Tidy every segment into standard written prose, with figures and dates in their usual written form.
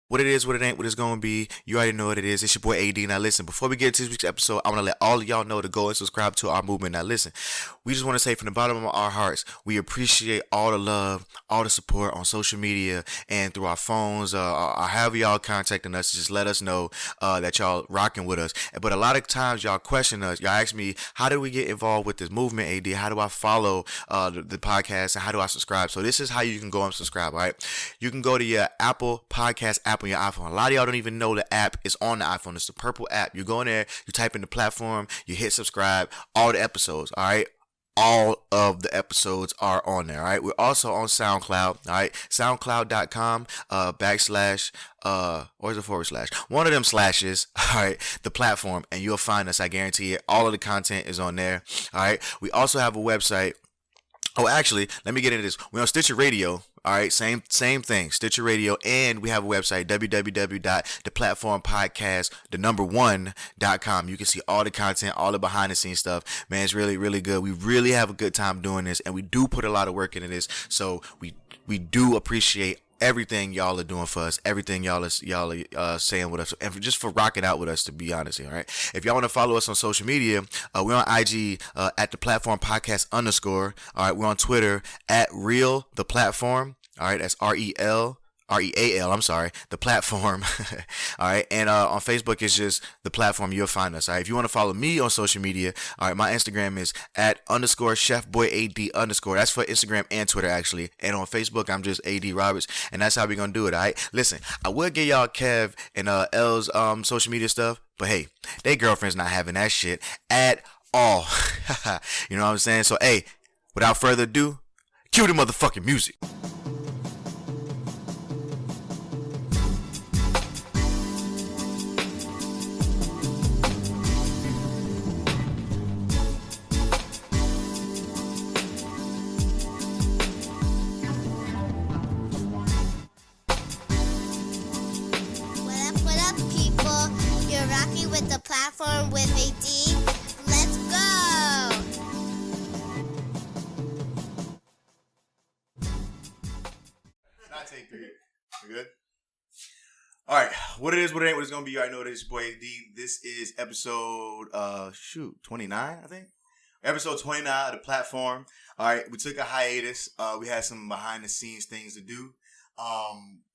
What it is, what it ain't, what it's gonna be. You already know what it is. It's your boy AD. Now listen, before we get to this week's episode, I wanna let all of y'all know to go and subscribe to our movement. Now listen, we just wanna say from the bottom of our hearts, we appreciate all the love, all the support on social media and through our phones, or however y'all contacting us. Just let us know that y'all rocking with us. But a lot of times y'all question us. Y'all ask me, how do we get involved with this movement, AD? How do I follow the podcast and how do I subscribe? So this is how you can go and subscribe. All right, you can go to your Apple Podcast app on your iPhone. A lot of y'all don't even know the app is on the iPhone. It's the purple app. You go in there, you type in the platform, you hit subscribe, all the episodes, all right? All of the episodes are on there, all right? We're also on SoundCloud, all right? SoundCloud.com, backslash, or is it forward slash? One of them slashes, all right? The platform, and you'll find us, I guarantee it. All of the content is on there, all right? We also have a website. Oh, actually, let me get into this. We're on Stitcher Radio. All right, same thing, Stitcher Radio, and we have a website, www.theplatformpodcast1.com. You can see all the content, all the behind the scenes stuff. Man, it's really, really good. We really have a good time doing this, and we do put a lot of work into this. So we do appreciate everything y'all are doing for us, everything y'all are saying with us, and just for rocking out with us, to be honest here, all right? If y'all want to follow us on social media, we're on IG at the platform podcast _. All right, we're on Twitter at real the platform. All right, that's REAL, I'm sorry, the platform. All right, and on Facebook it's just the platform. You'll find us. All right, if you want to follow me on social media, all right, my Instagram is at _chefboyad_. That's for Instagram and Twitter actually, and on Facebook I'm just AD Roberts, and that's how we're gonna do it. All right, listen, I will get y'all Kev and L's social media stuff, but hey, they girlfriend's not having that shit at all. You know what I'm saying? So hey, without further ado, cue the motherfucking music. With the platform with AD. Let's go! Not take 3. We good? All right. What it is, what it ain't, what it's going to be. You already know this, boy AD. This is episode, 29, I think. Episode 29 of the platform. All right. We took a hiatus. We had some behind the scenes things to do.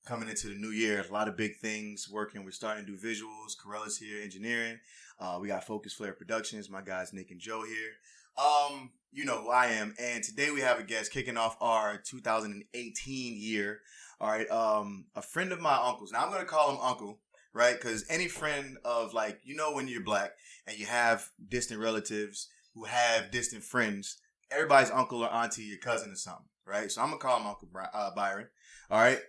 Coming into the new year, a lot of big things working. We're starting to do visuals. Corella's here, engineering. We got Focus Flare Productions. My guys Nick and Joe here. You know who I am. And today we have a guest kicking off our 2018 year. All right. A friend of my uncle's. Now I'm going to call him Uncle, right? Because any friend of, like, you know, when you're black and you have distant relatives who have distant friends, everybody's uncle or auntie, your cousin or something, right? So I'm going to call him Uncle Byron. All right.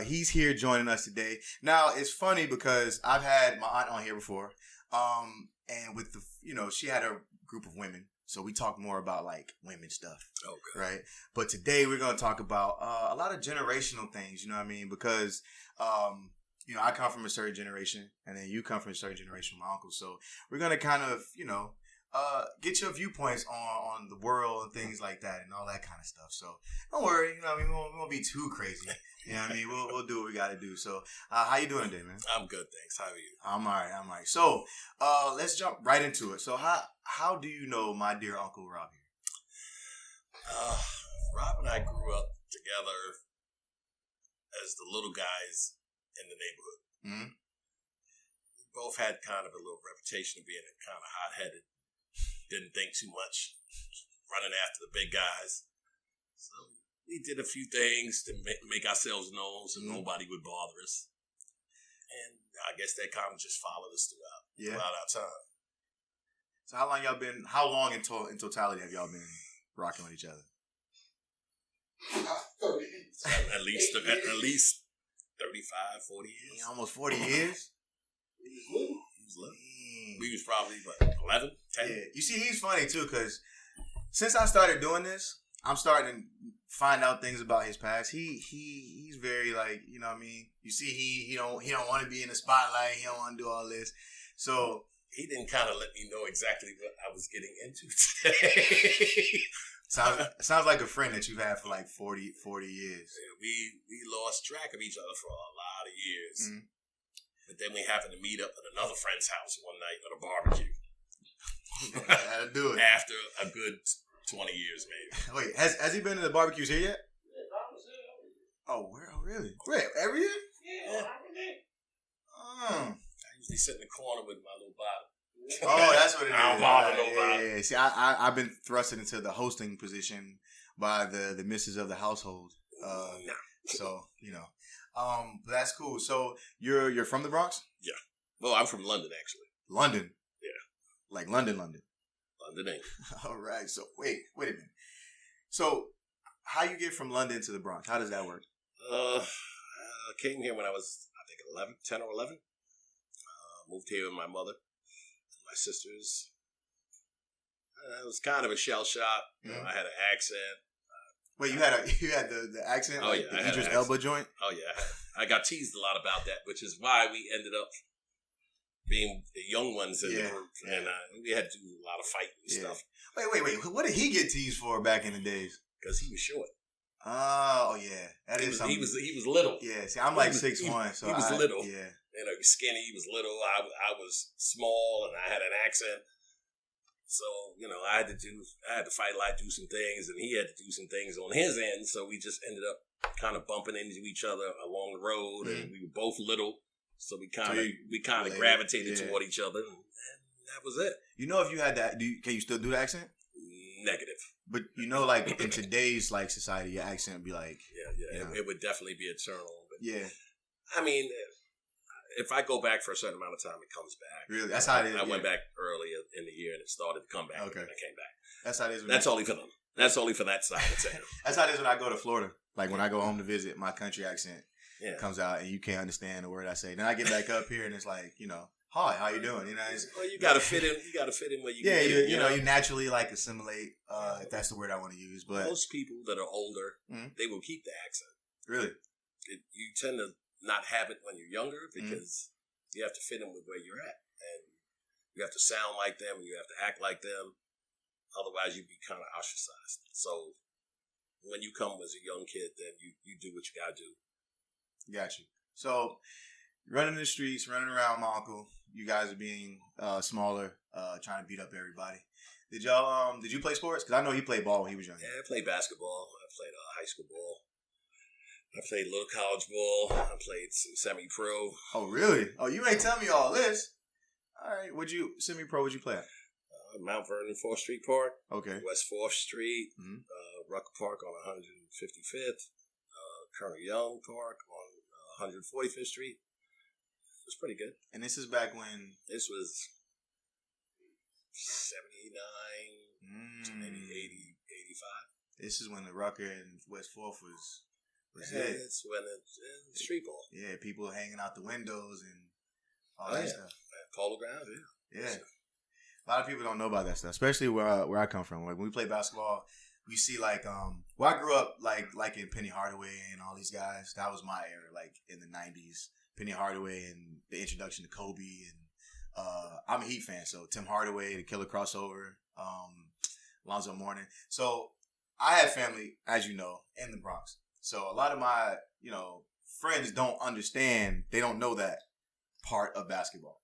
He's here joining us today. Now, it's funny because I've had my aunt on here before. And with the, you know, she had a group of women. So we talk more about like women stuff. Okay. Right. But today we're going to talk about a lot of generational things, you know what I mean? Because, you know, I come from a certain generation and then you come from a certain generation with my uncle. So we're going to kind of, you know, get your viewpoints on the world and things like that and all that kind of stuff. So don't worry, you know what I mean? We won't be too crazy. You know what I mean? We'll do what we got to do. So how you doing today, man? I'm good, thanks. How are you? I'm all right. So let's jump right into it. So how do you know my dear Uncle Rob here? Rob and I grew up together as the little guys in the neighborhood. Mm-hmm. We both had kind of a little reputation of being kind of hot-headed. Didn't think too much, running after the big guys. So we did a few things to make ourselves known so nobody would bother us. And I guess that kind of just followed us throughout our time. So how long in totality have y'all been rocking with each other? At least 35, 40 years. Yeah, almost 40 years? He was little. We was probably, 11, 10? Yeah. You see, he's funny, too, because since I started doing this, I'm starting to find out things about his past. He's very, like, you know what I mean? You see, he don't want to be in the spotlight. He don't want to do all this. So he didn't kind of let me know exactly what I was getting into today. Sounds like a friend that you've had for like 40 years. Yeah, we lost track of each other for a lot of years. Mm-hmm. But then we happened to meet up at another friend's house one night at a barbecue. How to do it. After a good 20 years, maybe. Wait, has he been to the barbecues here yet? Oh, where? Oh, really? Wait, every year? Yeah. I usually sit in the corner with my little bottle. Oh, that's what it is. I don't bother nobody. Yeah. See, I've been thrusted into the hosting position by the missus of the household. So, but that's cool. So you're from the Bronx? Yeah. Well, I'm from London, actually. London? Yeah. Like London. London, England. All right. So wait a minute. So how you get from London to the Bronx? How does that work? I came here when I was, I think, 10 or 11. Moved here with my mother, my sisters. It was kind of a shell shock. Mm-hmm. I had an accent. Wait, you had the accent? Oh, like yeah. the Idris Elba joint? Oh, yeah. I got teased a lot about that, which is why we ended up being the young ones in the group. Yeah. And we had to do a lot of fighting and stuff. Wait. What did he get teased for back in the days? Because he was short. Oh, yeah. That is something. He was little. Yeah, see, I'm like 6'1", so he was little. Yeah. He was skinny. He was little. I was small, and I had an accent. So, I had to fight a lot, do some things, and he had to do some things on his end. So we just ended up kind of bumping into each other along the road, and we were both little. So we kind of gravitated toward each other, and that was it. If you had that, can you still do the accent? Negative. But like in today's like society, your accent would be like it would definitely be eternal. But yeah, I mean, if I go back for a certain amount of time, it comes back. Really, that's how it is. I went back earlier in the year, and it started to come back. Okay, and I came back. That's how it is. That's only for them. That's only for that side of town. That's how it is when I go to Florida. Like when I go home to visit, my country accent comes out, and you can't understand the word I say. Then I get back up here, and it's like hi, how you doing? Well, you got to fit in. You got to fit in where you. Yeah, you naturally like assimilate. If that's the word I want to use, but most people that are older, they will keep the accent. Really, you tend to not have it when you're younger because you have to fit in with where you're at, and you have to sound like them, and you have to act like them. Otherwise, you'd be kind of ostracized. So, when you come as a young kid, then you do what you gotta do. Got you. So, running the streets, running around my uncle. You guys are being smaller, trying to beat up everybody. Did you play sports? Because I know he played ball when he was young. Yeah, I played basketball. I played high school ball. I played a little college ball. I played some semi-pro. Oh, really? Oh, you ain't tell me all this. All right. Semi-pro, would you play at? Mount Vernon 4th Street Park. Okay. West 4th Street. Rucker Park on 155th. Colonel Young Park on 145th Street. It was pretty good. And this is back when? This was 79 to maybe 80, 85. This is when the Rucker and West 4th was it. It's when it's street ball. Yeah, people hanging out the windows and all that stuff. Polo grounds, yeah. A lot of people don't know about that stuff, especially where I come from. Like when we play basketball, we see like I grew up like in Penny Hardaway and all these guys. That was my era, like in the 90s. Penny Hardaway and the introduction to Kobe, and I'm a Heat fan, so Tim Hardaway, the killer crossover, Lonzo Mourning. So I have family, as you know, in the Bronx. So a lot of my friends don't understand. They don't know that part of basketball.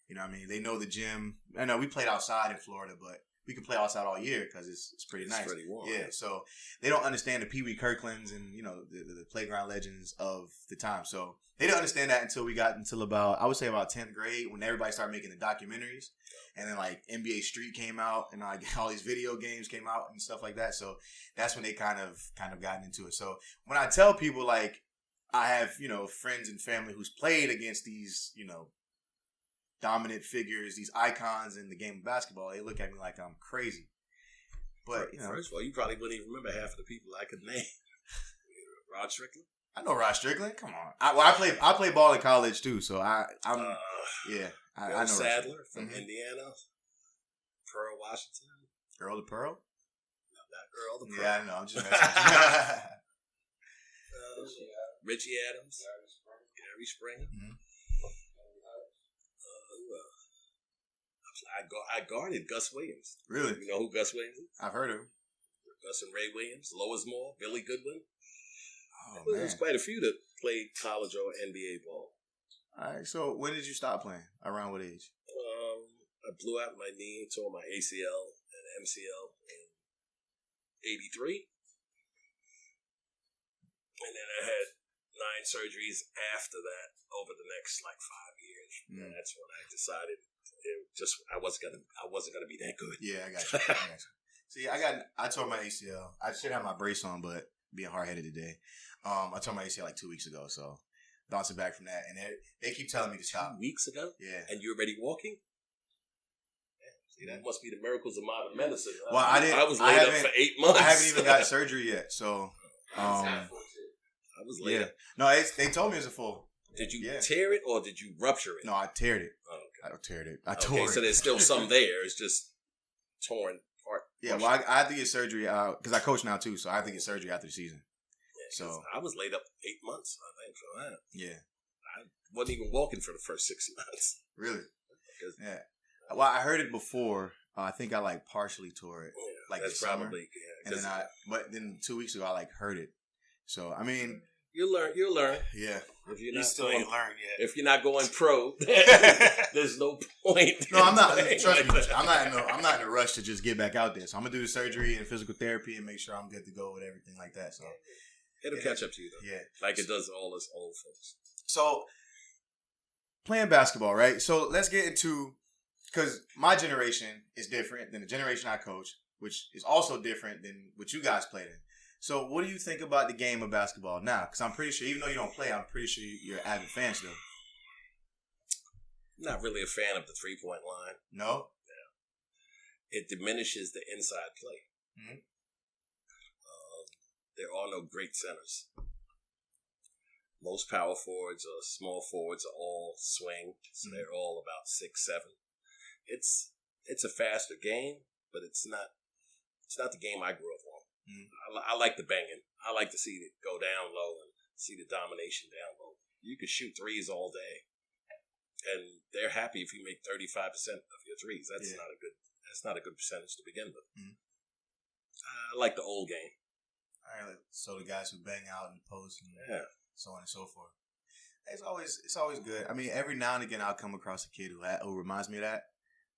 You know what I mean? They know the gym. I know we played outside in Florida, but we can play outside all year because it's pretty nice. It's pretty warm. Yeah, so they don't understand the Pee Wee Kirklands and, the playground legends of the time. So they didn't understand that until we got until about 10th grade when everybody started making the documentaries. And then like NBA Street came out and all these video games came out and stuff like that. So that's when they kind of gotten into it. So when I tell people like I have, friends and family who's played against these, dominant figures, these icons in the game of basketball, they look at me like I'm crazy. But first of all, you probably wouldn't even remember half of the people I could name. Rod Strickland. I know Rod Strickland. Come on. I played ball in college too, so I know Sadler from Indiana. Pearl Washington. Earl the Pearl? No, not Earl the Pearl. Yeah, I know. I'm just messing. Richie Adams. Gary Springer. I guarded Gus Williams. Really? You know who Gus Williams is? I've heard of him. Gus and Ray Williams, Lois Moore, Billy Goodwin. Oh, man. There's quite a few that played college or NBA ball. All right. So when did you stop playing? Around what age? I blew out my knee, tore my ACL and MCL in '83, and then I had 9 surgeries after that over the next 5 years. And that's when I decided I wasn't gonna be that good. Yeah, I got you. See, I tore my ACL. I should have my brace on, but being hard headed today. I tore my ACL 2 weeks ago, so bouncing back from that, and they keep telling me to stop. 2 weeks ago? Yeah. And you're already walking? See, that must be the miracles of modern medicine. Well, I was laid up for 8 months. I haven't even got surgery yet, so. I was laid up. No, they told me it was a full. Did you tear it or did you rupture it? No, I teared it. Oh, okay. I teared it. I tore it. So there's still some there. It's just torn apart. Yeah, well, I have to get surgery because I coach now too, so I have to get surgery after the season. Yeah, so I was laid up 8 months, I think, for that. Yeah. I wasn't even walking for the first 6 months. Really? Yeah. Well, I heard it before. I think I partially tore it. Yeah, that's probably and then but then 2 weeks ago I heard it. So I mean, you'll learn. Yeah. If you're you not still ain't learned yet. If you're not going pro, there's no point. No, I'm not. Trust me, I'm not in a rush to just get back out there. So I'm gonna do the surgery and physical therapy and make sure I'm good to go with everything like that. So it'll catch up to you though. Yeah, like it does all us old folks. So playing basketball, right? So let's get into because my generation is different than the generation I coach, which is also different than what you guys played in. So what do you think about the game of basketball now? Because I'm pretty sure, even though you don't play, I'm pretty sure you're an avid fan still. Not really a fan of the 3-point line. No? Yeah. It diminishes the inside play. Mm-hmm. There are no great centers. Most power forwards or small forwards are all swing, so they're all about 6'7". It's a faster game, but it's not the game I grew up on. I like the banging. I like to see it go down low and see the domination down low. You can shoot threes all day, and they're happy if you make 35% of your threes. That's not a good percentage to begin with. I like the old game. All right, so the guys who bang out in the post and so on and so forth. It's always good. I mean, every now and again I'll come across a kid who reminds me of that.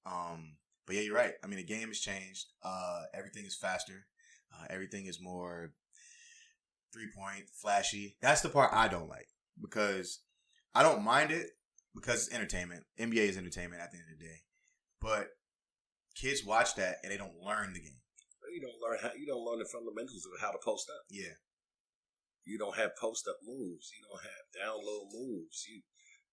But yeah, you're right. I mean, the game has changed. Everything is faster. Everything is more 3-point, flashy. That's the part I don't like because I don't mind it because it's entertainment. NBA is entertainment at the end of the day. But kids watch that and they don't learn the game. You don't learn the fundamentals of how to post up. Yeah. You don't have post up moves. You don't have down low moves.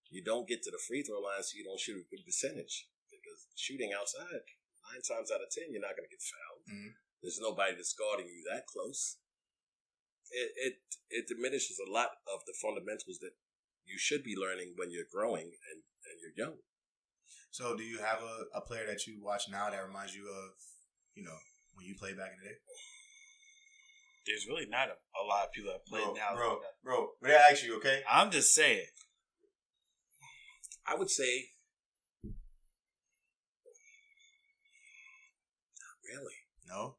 You don't get to the free throw line, so you don't shoot a good percentage because shooting outside 9 times out of 10 you're not going to get fouled. Mm-hmm. There's nobody that's guarding you that close. It diminishes a lot of the fundamentals that you should be learning when you're growing and you're young. So do you have a player that you watch now that reminds you of, when you played back in the day? There's really not a lot of people that play now. Bro, but I ask you, okay? I'm just saying. I would say, not really. No?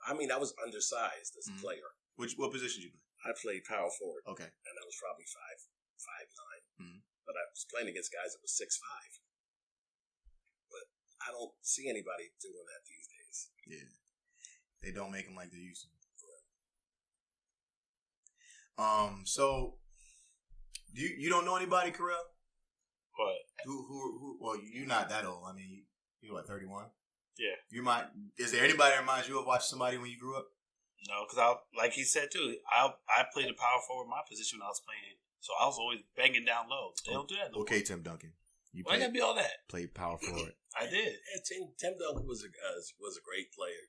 I mean, I was undersized as a player. What position did you play? I played power forward. Okay. And I was probably 5'9". But I was playing against guys that were 6'5". But I don't see anybody doing that these days. Yeah. They don't make them like they used to. So you don't know anybody, Karel? What? Who? Well, you're not that old. I mean, you're what, 31? Yeah. Is there anybody that reminds you of watching somebody when you grew up? No, because like he said too, I played a power forward my position when I was playing, so I was always banging down low. They don't do that. Okay, Tim Duncan. Why gotta be all that? Played power forward. I did. Yeah, Tim Duncan was a great player.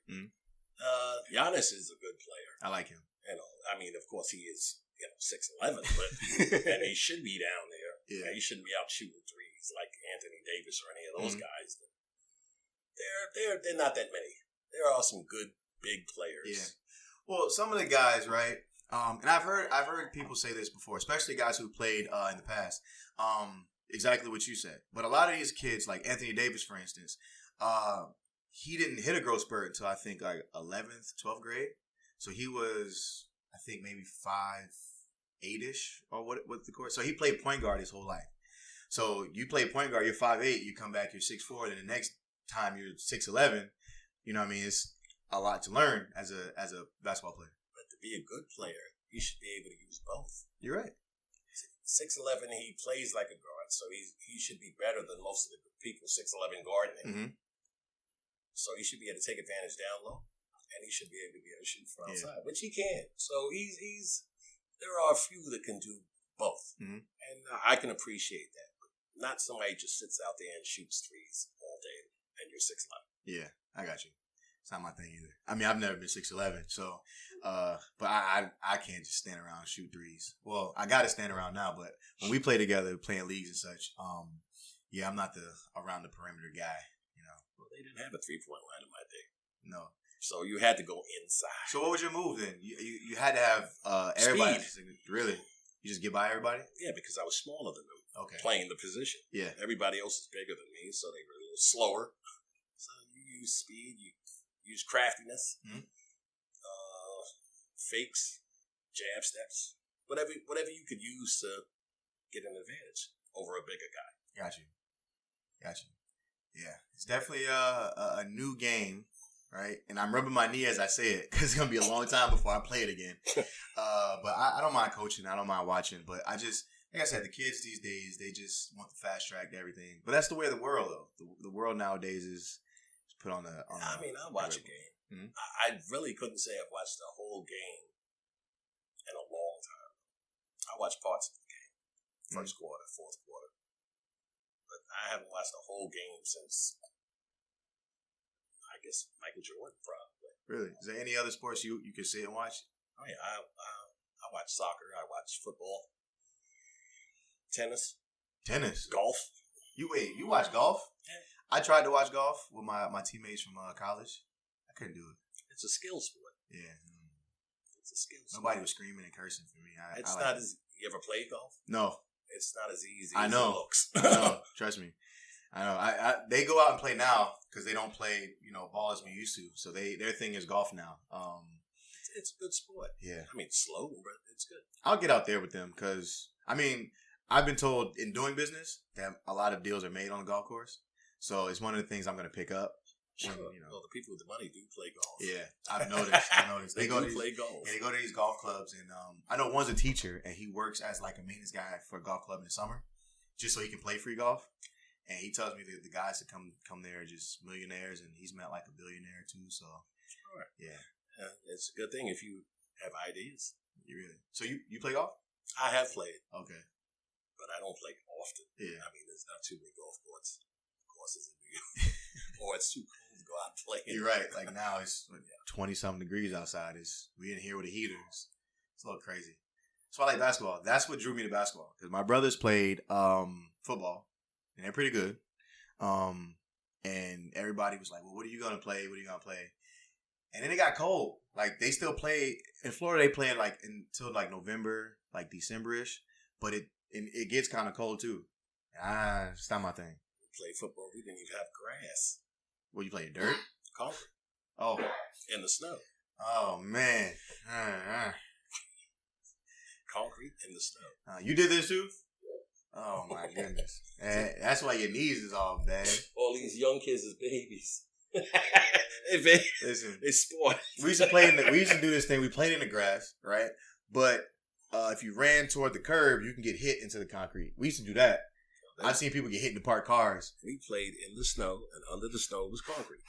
Giannis is a good player. I like him. I mean, of course, he is 6'11", but and he should be down there. Yeah, he shouldn't be out shooting threes like Anthony Davis or any of those guys. They're not that many. There are some good big players. Yeah. Well, some of the guys, right? And I've heard people say this before, especially guys who played in the past. Exactly what you said. But a lot of these kids, like Anthony Davis, for instance, he didn't hit a growth spurt until I think like 11th, 12th grade. So he was, I think, maybe 5'8" or what the court. So he played point guard his whole life. So you play point guard, you're 5'8", you come back, you're 6'4", and the next time you're 6'11". You know what I mean? It's a lot to learn as a basketball player. But to be a good player, you should be able to use both. You're right. 6'11", he plays like a guard, so he should be better than most of the people 6'11" guarding him. Mm-hmm. So he should be able to take advantage down low, and he should be able to shoot from outside, which he can. So he's there are a few that can do both, and I can appreciate that. But not somebody just sits out there and shoots threes all day, and you're 6'11". Yeah, I got you. It's not my thing either. I mean, I've never been 6'11", so, but I can't just stand around and shoot threes. Well, I got to stand around now, but when we play together, playing leagues and such, yeah, I'm not the around the perimeter guy, you know. Well, they didn't have a 3-point line in my day. No. So you had to go inside. So what was your move then? You had to have everybody. Speed. Really? You just get by everybody? Yeah, because I was smaller than them. Okay. Playing the position. Yeah. Everybody else is bigger than me, so they were a little slower. So you use speed, you use craftiness, fakes, jab steps, whatever you could use to get an advantage over a bigger guy. Got you. Yeah, it's definitely a new game, right? And I'm rubbing my knee as I say it because it's gonna be a long time before I play it again. But I don't mind coaching. I don't mind watching. But I just, like I said, the kids these days, they just want the fast track to everything. But that's the way of the world, though. The world nowadays is put on the. I mean, I watch a game. Mm-hmm. I really couldn't say I've watched the whole game in a long time. I watched parts of the game, first quarter, fourth quarter, but I haven't watched the whole game since, I guess, Michael Jordan probably. Really? Is there any other sports you could sit and watch? Oh yeah, I watch soccer. I watch football, tennis, golf. You watch golf? Yeah. I tried to watch golf with my teammates from college. I couldn't do it. It's a skill sport. Yeah. It's a skill sport. Nobody was screaming and cursing for me. It's not as... You ever played golf? No. It's not as easy as it looks. I know. Trust me. I know. They go out and play now because they don't play, ball as we used to. So their thing is golf now. It's a good sport. Yeah. I mean, it's slow, but it's good. I'll get out there with them because, I mean, I've been told in doing business that a lot of deals are made on the golf course. So it's one of the things I'm going to pick up. Sure. Well, the people with the money do play golf. Yeah, I've noticed. They go to play golf. Yeah, they go to these golf clubs, and I know one's a teacher, and he works as like a maintenance guy for a golf club in the summer, just so he can play free golf. And he tells me that the guys that come there are just millionaires, and he's met like a billionaire too. So, sure, yeah, it's a good thing if you have ideas. You really? So you play golf? I have played. Okay, but I don't play often. Yeah, I mean, there's not too many golf courses in New York. Or it's too cold to go out and play. You're right. Like now it's 20-something degrees outside. We in here with the heaters. It's a little crazy. So I like basketball. That's what drew me to basketball. Because my brothers played football. And they're pretty good. And everybody was like, well, what are you going to play? What are you going to play? And then it got cold. Like they still play. In Florida, they play like until like November, like December-ish. But it gets kind of cold too. It's not my thing. Play football. We didn't even have grass. Well, you play dirt? Concrete. Oh. In the snow. Oh, man. Concrete in the snow. You did this too? Oh, my goodness. And that's why your knees is all bad. All these young kids is babies. Listen. They sport. We used to do this thing. We played in the grass, right? But if you ran toward the curb, you can get hit into the concrete. We used to do that. I've seen people get hit in the parked cars. We played in the snow, and under the snow was concrete.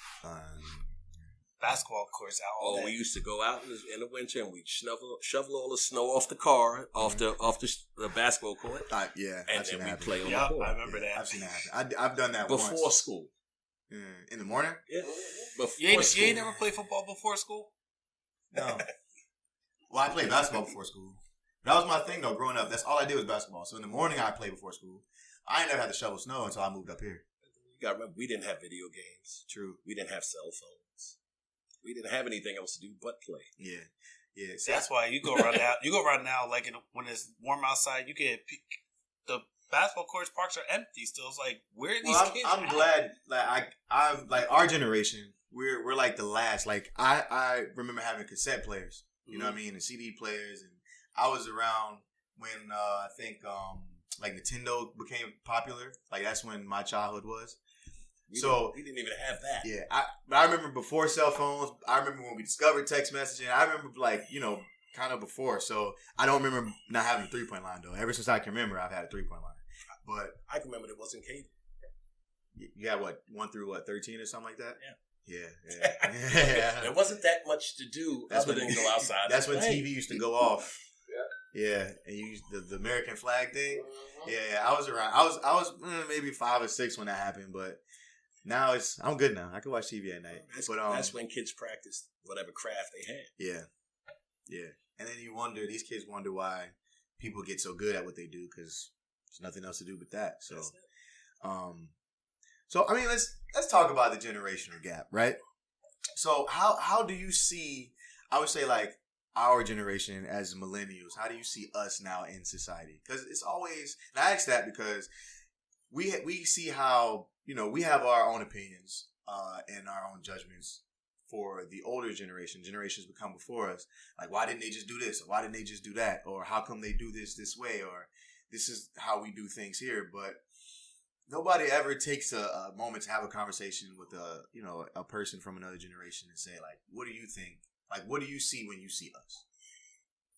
Basketball courts out all day. We used to go out in the winter, and we'd shovel all the snow off the car, off the basketball court. Yeah, and then we'd play on the court. I remember that. I've seen that happen. I've done that before once. School. In the morning? Yeah. You ain't never played football before school? No. Well, I played basketball before school. That was my thing, though, growing up. That's all I did was basketball. So in the morning, I played before school. I ain't never had to shovel snow until I moved up here. You got to remember, we didn't have video games. True. We didn't have cell phones. We didn't have anything else to do but play. Yeah. See, that's why you go around now. Like when it's warm outside, you get the basketball courts, parks are empty still. It's like, where are these kids? I'm glad. Like I'm like our generation. We're like the last. Like I remember having cassette players. You know what I mean, and CD players, and I was around when I think like Nintendo became popular. Like that's when my childhood was. We didn't even have that. Yeah, but I remember before cell phones. I remember when we discovered text messaging. I remember kind of before. So I don't remember not having a 3-point line though. Ever since I can remember, I've had a 3-point line. But I can remember there wasn't cable. You got 1 through 13 or something like that. Yeah. Yeah. There wasn't that much to do other than go outside. That's when TV used to go off. Yeah, and you used the American flag thing. Yeah, I was around. I was maybe 5 or 6 when that happened, but now I'm good now. I can watch TV at night. That's when kids practiced whatever craft they had. Yeah, and then these kids wonder why people get so good at what they do because there's nothing else to do but that. So, so I mean, let's talk about the generational gap, right? So how do you see? I would say like our generation as millennials. How do you see us now in society? Because it's always. And I ask that because we see how we have our own opinions and our own judgments for the older generations become before us. Like, why didn't they just do this? Or why didn't they just do that? Or how come they do this way? Or this is how we do things here. But nobody ever takes a moment to have a conversation with a person from another generation and say, like, what do you think? Like, what do you see when you see us?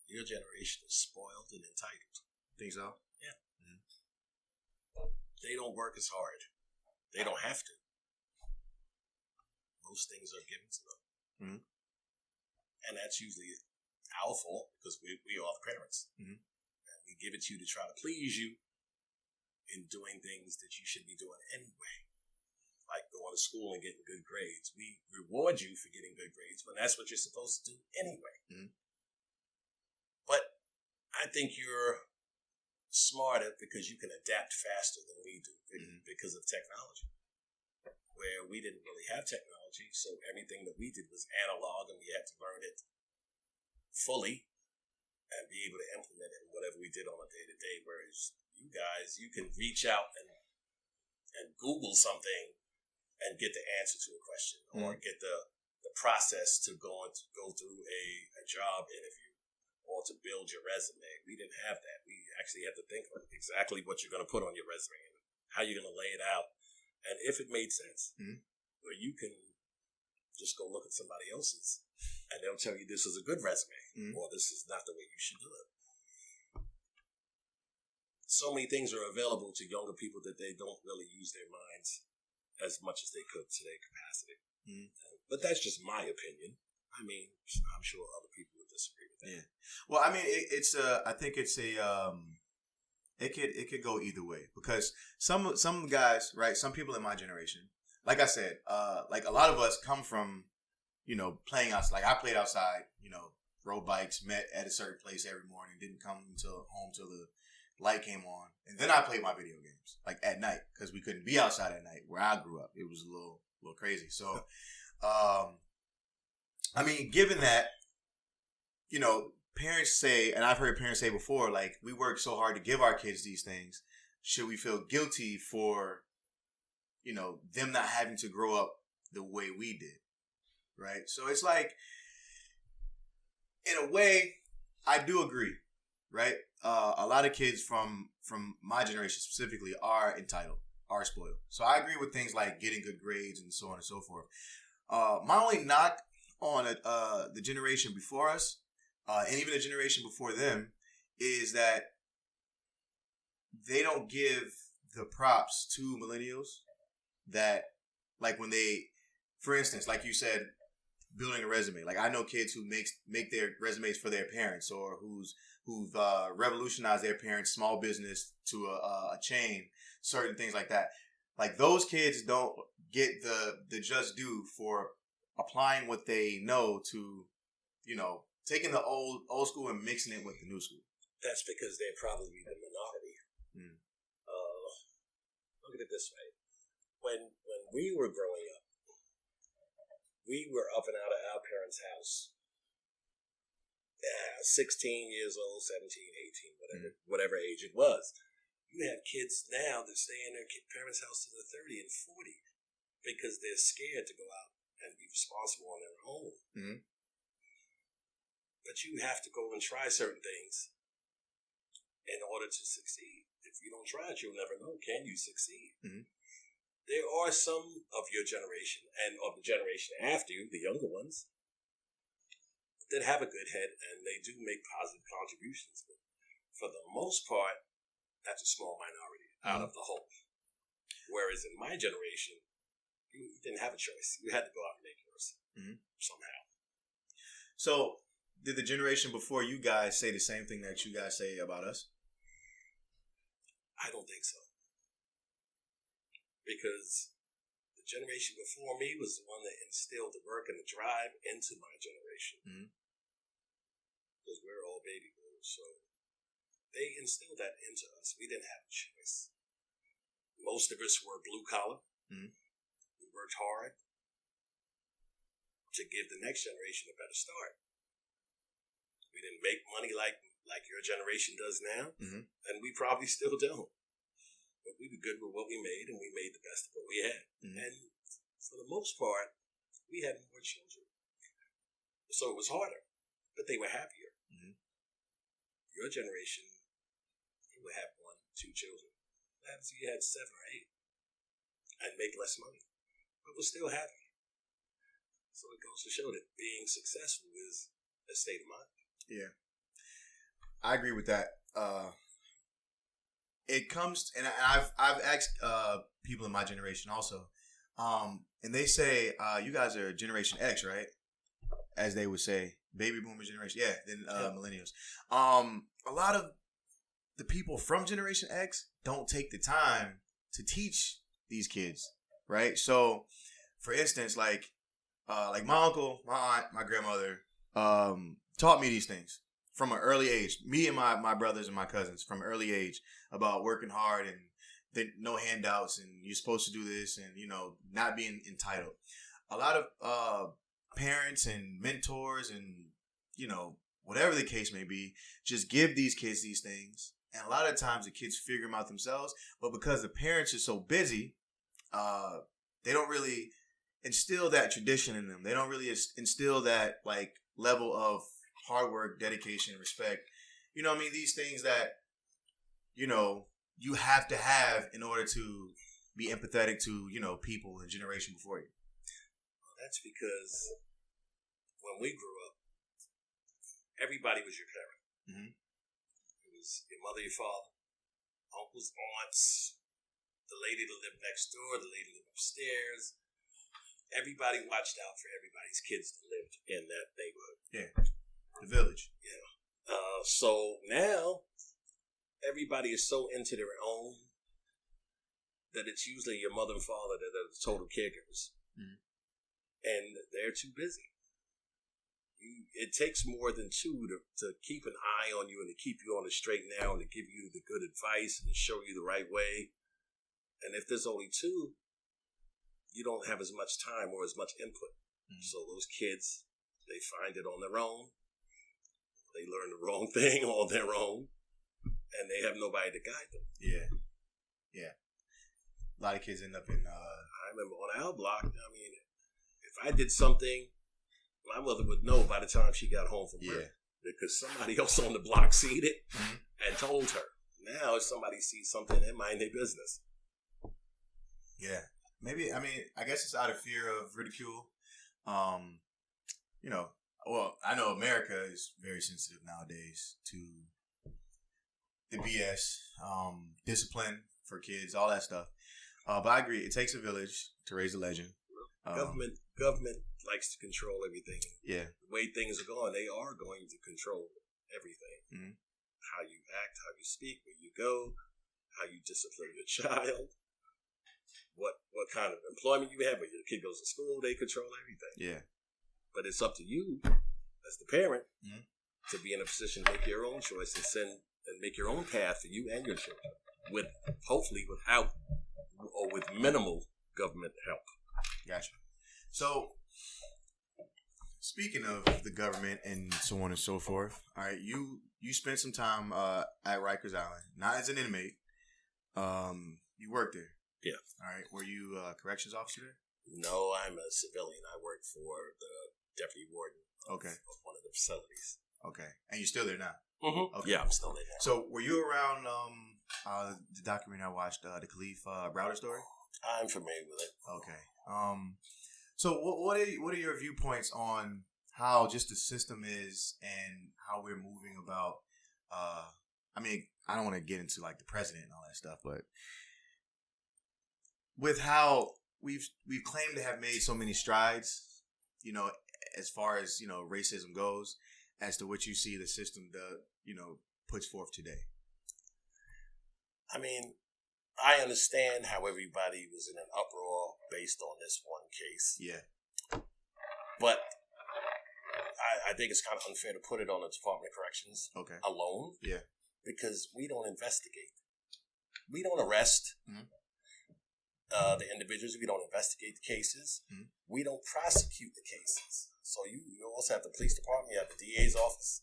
Your generation is spoiled and entitled. Think so? Yeah. Mm-hmm. They don't work as hard. They don't have to. Most things are given to them. Mm-hmm. And that's usually our fault because we are the parents. Mm-hmm. And we give it to you to try to please you in doing things that you should be doing anyway. Like going to school and getting good grades. We reward you for getting good grades, but that's what you're supposed to do anyway. Mm-hmm. But I think you're smarter because you can adapt faster than we do because of technology. Where we didn't really have technology, so everything that we did was analog and we had to learn it fully and be able to implement it in whatever we did on a day-to-day. Whereas you guys, you can reach out and Google something and get the answer to a question or get the process to go through a job interview or to build your resume. We didn't have that. We actually had to think of exactly what you're going to put on your resume and how you're going to lay it out. And if it made sense, where you can just go look at somebody else's and they'll tell you this is a good resume or this is not the way you should do it. So many things are available to younger people that they don't really use their minds as much as they could to their capacity. But that's just my opinion. I mean, I'm sure other people would disagree with that. Yeah. Well, I mean, I think it's it could go either way because some guys, right? Some people in my generation, like I said, like a lot of us come from, playing outside. Like I played outside, rode bikes, met at a certain place every morning, didn't come home till the light came on, and then I played my video games like at night because we couldn't be outside at night where I grew up. It was a little crazy. So, I mean, given that, parents say, and I've heard parents say before, like, we work so hard to give our kids these things. Should we feel guilty for, them not having to grow up the way we did? Right? So it's like, in a way, I do agree, right? A lot of kids from my generation specifically are entitled, are spoiled. So I agree with things like getting good grades and so on and so forth. My only knock on the generation before us, and even the generation before them, is that they don't give the props to millennials that, like when they, for instance, like you said, building a resume. Like I know kids who make their resumes for their parents or who've revolutionized their parents' small business to a chain, certain things like that. Like those kids don't get the just due for applying what they know to, taking the old school and mixing it with the new school. That's because they're probably the minority. Look at it this way. When we were growing up, we were up and out of our parents' house. 16 years old, 17, 18, whatever age it was. You have kids now that stay in their parents' house till they're 30 and 40 because they're scared to go out and be responsible on their own. Mm-hmm. But you have to go and try certain things in order to succeed. if you don't try it, you'll never know. Can you succeed? Mm-hmm. There are some of your generation and of the generation after you, the younger ones, that have a good head and they do make positive contributions. But for the most part, that's a small minority out of the whole. Whereas in my generation, you didn't have a choice. You had to go out and make yours somehow. So, did the generation before you guys say the same thing that you guys say about us? I don't think so. Because the generation before me was the one that instilled the work and the drive into my generation. Because we're all baby boomers, so they instilled that into us. We didn't have a choice. Most of us were blue collar. We worked hard to give the next generation a better start. We didn't make money like your generation does now, and we probably still don't. But we were good with what we made, and we made the best of what we had. And for the most part, we had more children. So it was harder, but they were happier. Your generation, you would have 1, 2 children. What happens if you had 7 or 8 and make less money, but was still happy? So it goes to show that being successful is a state of mind. Yeah, I agree with that. It comes, and I've asked people in my generation also, and they say you guys are Generation X, right? As they would say, baby boomer generation. Yeah, then millennials. A lot of the people from Generation X don't take the time to teach these kids, right? So, for instance, like my uncle, my aunt, my grandmother taught me these things from an early age. Me and my brothers and my cousins from an early age about working hard and no handouts and you're supposed to do this and, not being entitled. A lot of parents and mentors and, whatever the case may be, just give these kids these things. And a lot of times the kids figure them out themselves. But because the parents are so busy, they don't really instill that tradition in them. They don't really instill that level of hard work, dedication, respect. You know what I mean? These things that, you have to have in order to be empathetic to, people and generation before you. Well, that's because when we grew up, everybody was your parent. It was your mother, your father, uncles, aunts, the lady that lived next door, the lady that lived upstairs. Everybody watched out for everybody's kids that lived in that neighborhood. Yeah, the village. Yeah. So now, everybody is so into their own that it's usually your mother and father that are the total caregivers. And they're too busy. It takes more than 2 to keep an eye on you and to keep you on the straight and narrow and to give you the good advice and to show you the right way. And if there's only 2, you don't have as much time or as much input. So those kids, they find it on their own. They learn the wrong thing on their own. And they have nobody to guide them. Yeah. A lot of kids end up in... I remember on our block, if I did something, my mother would know by the time she got home from work. Because somebody else on the block seen it and told her. Now, if somebody sees something, they mind their business. Yeah. Maybe, I guess it's out of fear of ridicule. Well, I know America is very sensitive nowadays to the BS, discipline for kids, all that stuff. But I agree, it takes a village to raise a legend. Government likes to control everything. Yeah. The way things are going, they are going to control everything. How you act, how you speak, where you go, how you discipline your child, what kind of employment you have, where your kid goes to school, they control everything. Yeah. But it's up to you, as the parent, to be in a position to make your own choice and make your own path for you and your children, hopefully without or with minimal government help. Gotcha. So, speaking of the government and so on and so forth, all right, you spent some time at Rikers Island, not as an inmate. You worked there. Yeah. All right. Were you a corrections officer there? No, I'm a civilian. I work for the deputy warden of one of the facilities. Okay. And you're still there now? Okay. Yeah, I'm still there now. So, were you around The documentary I watched, the Khalif Browder story. I'm familiar with it. Okay. So what are your viewpoints on how just the system is and how we're moving about? I mean, I don't want to get into like the president and all that stuff, but with how we've claimed to have made so many strides, you know, as far as, you know, racism goes, as to what you see the system puts forth today. I mean, I understand how everybody was in an uproar based on this one case. Yeah. But I think it's kind of unfair to put it on the Department of Corrections alone. Yeah. Because we don't investigate. We don't arrest the individuals. We don't investigate the cases. Mm-hmm. We don't prosecute the cases. So you also have the police department. You have the DA's office.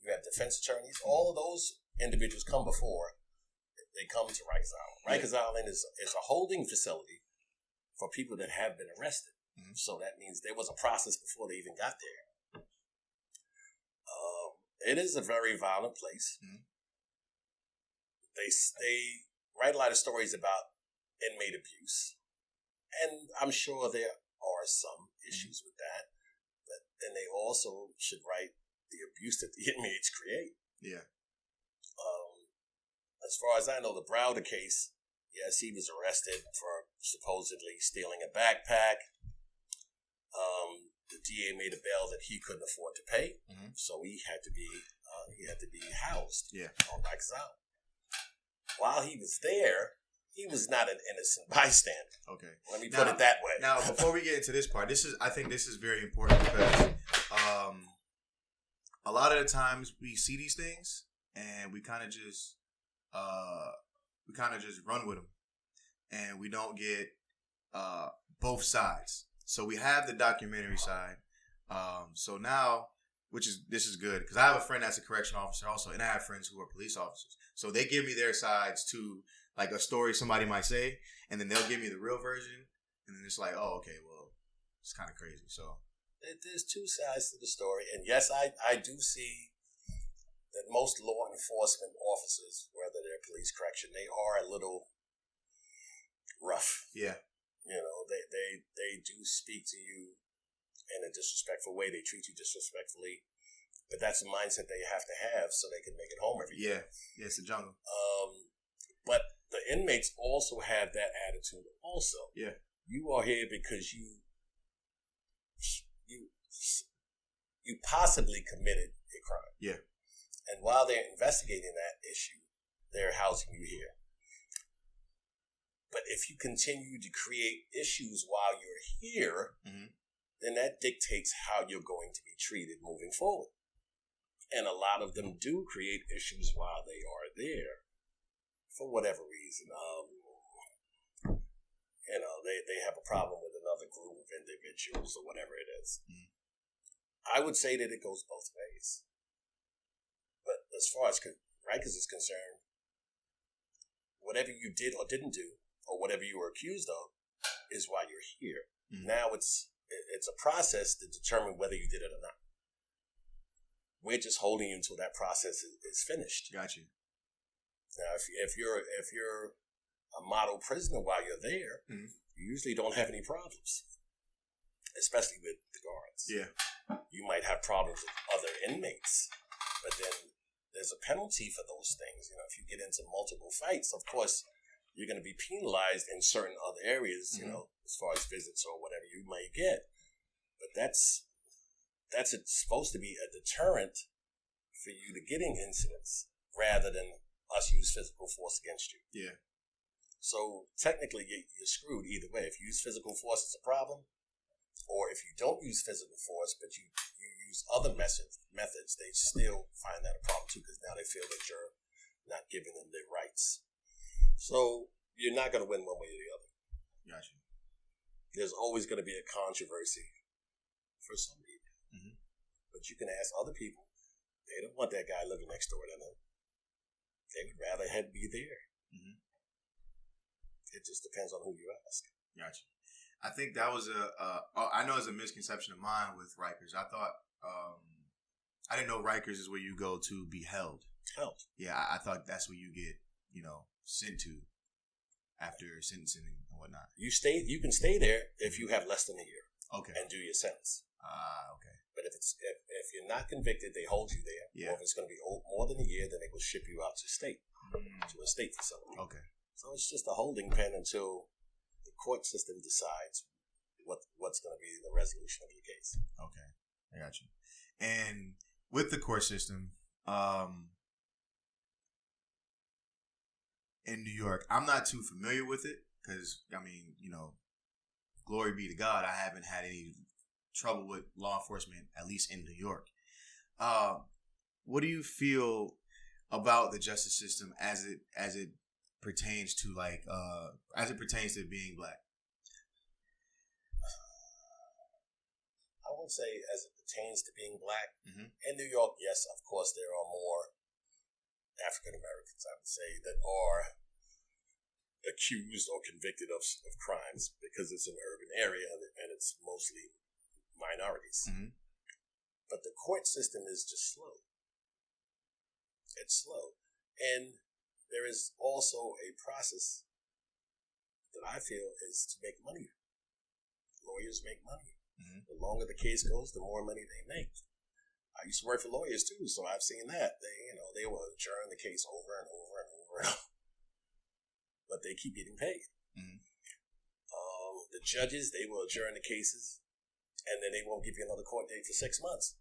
You have defense attorneys. All of those individuals come before they come to Rikers Island. Rikers Island is a holding facility for people that have been arrested. Mm-hmm. So that means there was a process before they even got there. It is a very violent place. Mm-hmm. They write a lot of stories about inmate abuse. And I'm sure there are some issues with that. But then they also should write the abuse that the inmates create. Yeah. As far as I know, the Browder case, yes, he was arrested for supposedly stealing a backpack. The DA made a bail that he couldn't afford to pay, so he had to be housed on Rikers Island. While he was there, he was not an innocent bystander. Okay, let me put it that way. Now, before we get into this part, I think this is very important because a lot of the times we see these things and we kind of just run with them, and we don't get both sides. So we have the documentary side. So now, this is good because I have a friend that's a correction officer also, and I have friends who are police officers. So they give me their sides to like a story somebody might say, and then they'll give me the real version, and then it's like, oh, okay, well, it's kind of crazy. So there's two sides to the story, and yes, I do see that most law enforcement officers, whether they're police correction, they are a little rough. Yeah. You know, they do speak to you in a disrespectful way. They treat you disrespectfully. But that's the mindset they have to have so they can make it home every day. Yeah, it's the jungle. But the inmates also have that attitude also. Yeah. You are here because you possibly committed a crime. Yeah. And while they're investigating that issue, they're housing you here. But if you continue to create issues while you're here, then that dictates how you're going to be treated moving forward. And a lot of them do create issues while they are there for whatever reason. They have a problem with another group of individuals or whatever it is. I would say that it goes both ways. But as far as Rikers is concerned, whatever you did or didn't do, or whatever you were accused of, is why you're here. Now it's a process to determine whether you did it or not. We're just holding you until that process is finished. Got you. Now, if you're a model prisoner while you're there, you usually don't have any problems, especially with the guards. Yeah. You might have problems with other inmates, but then there's a penalty for those things. You know, if you get into multiple fights, of course, you're going to be penalized in certain other areas, you know, as far as visits or whatever you may get. But that's supposed to be a deterrent for you to getting incidents rather than us use physical force against you. Yeah. So technically, you're screwed either way. If you use physical force, it's a problem. Or if you don't use physical force, but you use other methods, they still find that a problem too, because now they feel that you're not giving them their rights. So you're not going to win one way or the other. Gotcha. There's always going to be a controversy for some people. But you can ask other people. They don't want that guy living next door to them. They would rather be there. It just depends on who you ask. Gotcha. I think that was I know it's a misconception of mine with Rikers. I thought, I didn't know Rikers is where you go to be held. Held. Yeah, I thought that's where you get sent to after sentencing and whatnot? You can stay there if you have less than a year. Okay. And do your sentence. Okay. But if you're not convicted, they hold you there. Yeah. Or if it's going to be more than a year, then they will ship you out to a state facility. Okay. So it's just a holding pen until the court system decides what's going to be the resolution of your case. Okay, I got you. And with the court system, in New York, I'm not too familiar with it because, glory be to God, I haven't had any trouble with law enforcement, at least in New York. What do you feel about the justice system as it pertains to being black? I won't say as it pertains to being black. Mm-hmm. In New York, yes, of course, there are more African Americans, I would say, that are accused or convicted of crimes because it's an urban area and it's mostly minorities. Mm-hmm. But the court system is just slow. It's slow. And there is also a process that I feel is to make money. Lawyers make money. Mm-hmm. The longer the case goes, the more money they make. I used to work for lawyers too, so I've seen that. They will adjourn the case over and over and over and over, but they keep getting paid. Mm-hmm. The judges, they will adjourn the cases, and then they won't give you another court date for 6 months.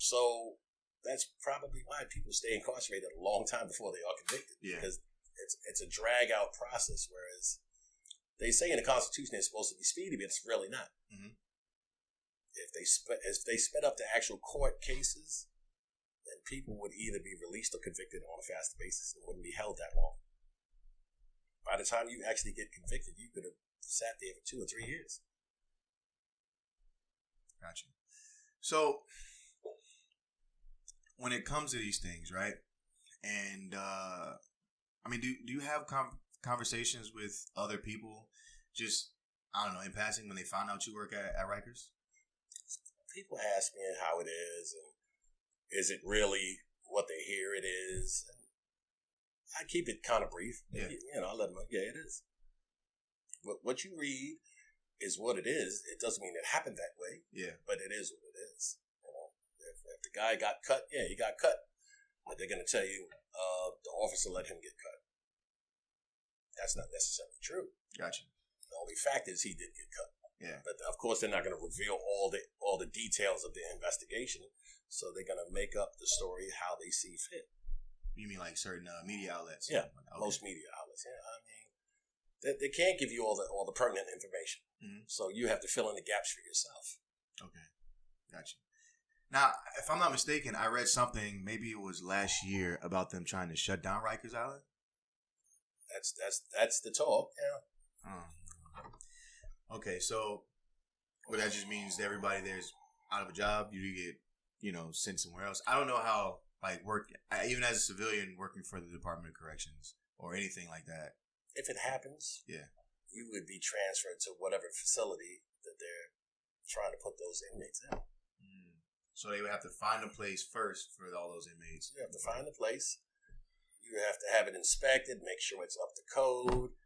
So that's probably why people stay incarcerated a long time before they are convicted. Yeah. Because it's a drag out process, whereas they say in the Constitution it's supposed to be speedy, but it's really not. Mm-hmm. If they sped up the actual court cases, then people would either be released or convicted on a faster basis and wouldn't be held that long. By the time you actually get convicted, you could have sat there for 2 or 3 years. Gotcha. So, when it comes to these things, right? And do you have conversations with other people, just in passing when they find out you work at Rikers? People ask me how it is, and is it really what they hear it is? And I keep it kind of brief. Yeah. I let them know, yeah, it is. What you read is what it is. It doesn't mean it happened that way. Yeah. But it is what it is. If the guy got cut, yeah, he got cut. But they're going to tell you the officer let him get cut. That's not necessarily true. Gotcha. The only fact is he did get cut. Yeah. But of course, they're not going to reveal all the details of the investigation. So they're going to make up the story how they see fit. You mean like certain media outlets? Yeah, okay. Most media outlets. Yeah, they can't give you all the pertinent information. Mm-hmm. So you have to fill in the gaps for yourself. Okay, gotcha. Now, if I'm not mistaken, I read something, maybe it was last year, about them trying to shut down Rikers Island. That's the talk. Yeah. Okay, so that just means that everybody there's out of a job. You get, sent somewhere else. I don't know how, even as a civilian working for the Department of Corrections or anything like that. If it happens, yeah, you would be transferred to whatever facility that they're trying to put those inmates in. So they would have to find a place first for all those inmates. You have to find a place. You have to have it inspected, make sure it's up to code.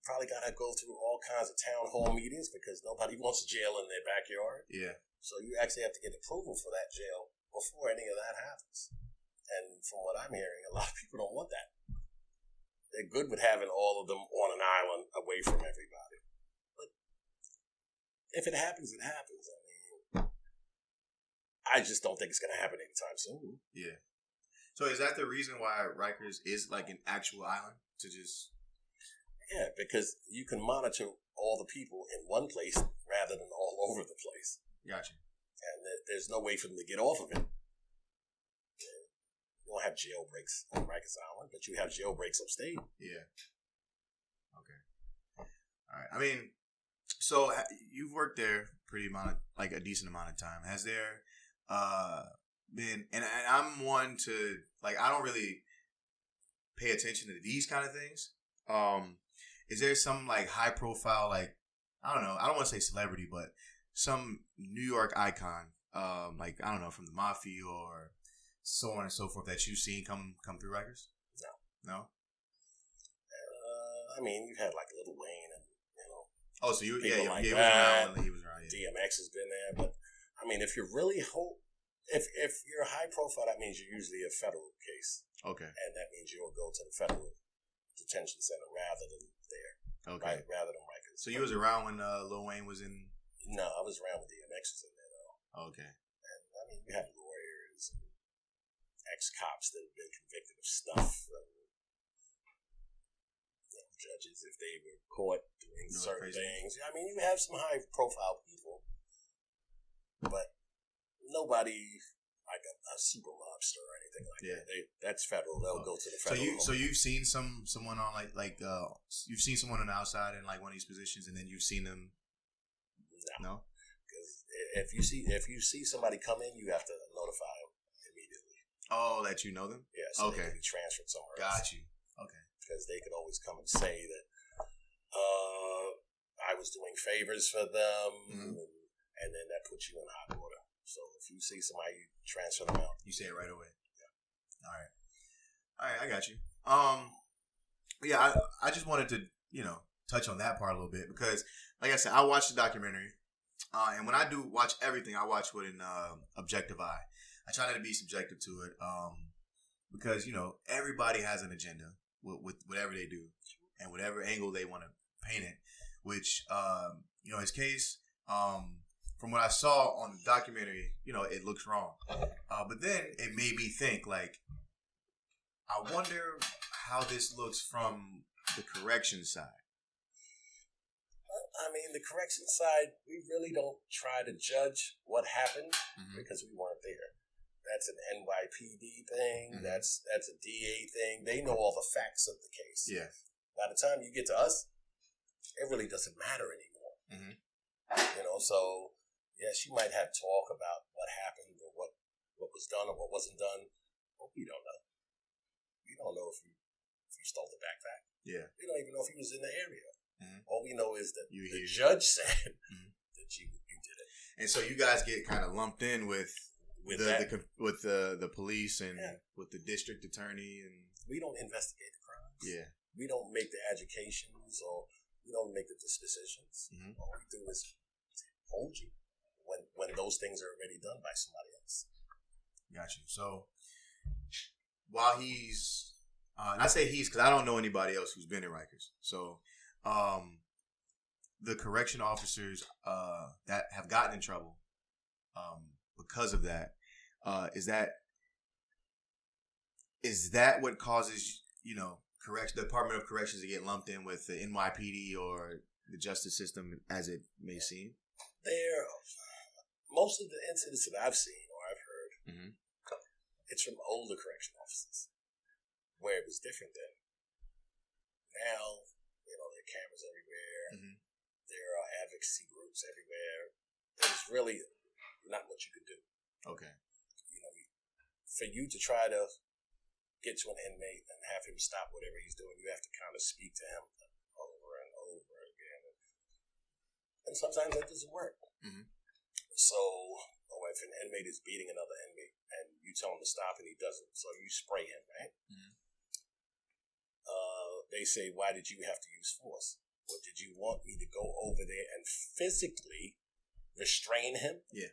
Probably got to go through all kinds of town hall meetings because nobody wants jail in their backyard. Yeah. So you actually have to get approval for that jail before any of that happens. And from what I'm hearing, a lot of people don't want that. They're good with having all of them on an island away from everybody. But if it happens, it happens. I just don't think it's going to happen anytime soon. Yeah. So is that the reason why Rikers is like an actual island to just... Yeah, because you can monitor all the people in one place rather than all over the place. Gotcha. And there's no way for them to get off of it. You don't have jailbreaks on Rikers Island, but you have jailbreaks upstate. Yeah. Okay. All right. So you've worked there a decent amount of time. Has there been, and I'm one to, I don't really pay attention to these kind of things. Is there some high profile, I don't know, I don't want to say celebrity, but some New York icon, I don't know, from the mafia or so on and so forth that you've seen come through Rikers? No. I mean, you've had like Lil Wayne and Oh, so you he was around. He was around. Yeah. DMX has been there, but I mean, if you're really if you're high profile, that means you're usually a federal case. Okay. And that means you'll go to the federal detention center rather than there. Okay. Right, rather than Riker. So you was around when Lil Wayne was in? No, I was around when DMX was in there though. Okay. And I mean, you have lawyers and ex-cops that have been convicted of stuff. Judges, if they were caught doing certain things. I mean, you have some high-profile people, but nobody like a super mobster or anything like that. That's federal. They'll go to the federal. So you've seen someone on like you've seen someone on the outside in like one of these positions, and then you've seen them. No. Because if you see somebody come in, you have to notify them immediately. Oh, that you know them? Yeah. So okay. They can be transferred somewhere else. Got you. Okay. Because they could always come and say that I was doing favors for them, and then that puts you in hot water. So if you see somebody, you transfer them out. You say it right away. Yeah. All right, I got you. Yeah, I just wanted to touch on that part a little bit because, like I said, I watched the documentary, and when I do watch everything, I watch with an objective eye. I try not to be subjective to it, because everybody has an agenda. With whatever they do and whatever angle they want to paint it, which, his case, from what I saw on the documentary, it looks wrong. But then it made me think, like, I wonder how this looks from the correction side. I mean, the correction side, we really don't try to judge what happened because we weren't there. That's an NYPD thing. That's a DA thing. They know all the facts of the case. Yeah. By the time you get to us, it really doesn't matter anymore. So yes, you might have talk about what happened or what was done or what wasn't done, but we don't know. We don't know if you stole the backpack. Yeah. We don't even know if he was in the area. All we know is that the judge said that you did it. And so you guys get kind of lumped in with the police and with the district attorney, and we don't investigate the crimes. Yeah, we don't make the adjudications, or we don't make the dispositions. All we do is hold you when those things are already done by somebody else. Got you. So while he's, and I say he's because I don't know anybody else who's been in Rikers. So the correction officers that have gotten in trouble. Because of that, is that what causes the Department of Corrections to get lumped in with the NYPD or the justice system as it may seem? Most of the incidents that I've seen or I've heard, it's from older correction officers where it was different then. Now, there are cameras everywhere. There are advocacy groups everywhere. There's really not much you can do. Okay. For you to try to get to an inmate and have him stop whatever he's doing, you have to kind of speak to him over and over again. And sometimes that doesn't work. So, if an inmate is beating another inmate and you tell him to stop and he doesn't, so you spray him, right? They say, why did you have to use force? Well, did you want me to go over there and physically restrain him? Yeah.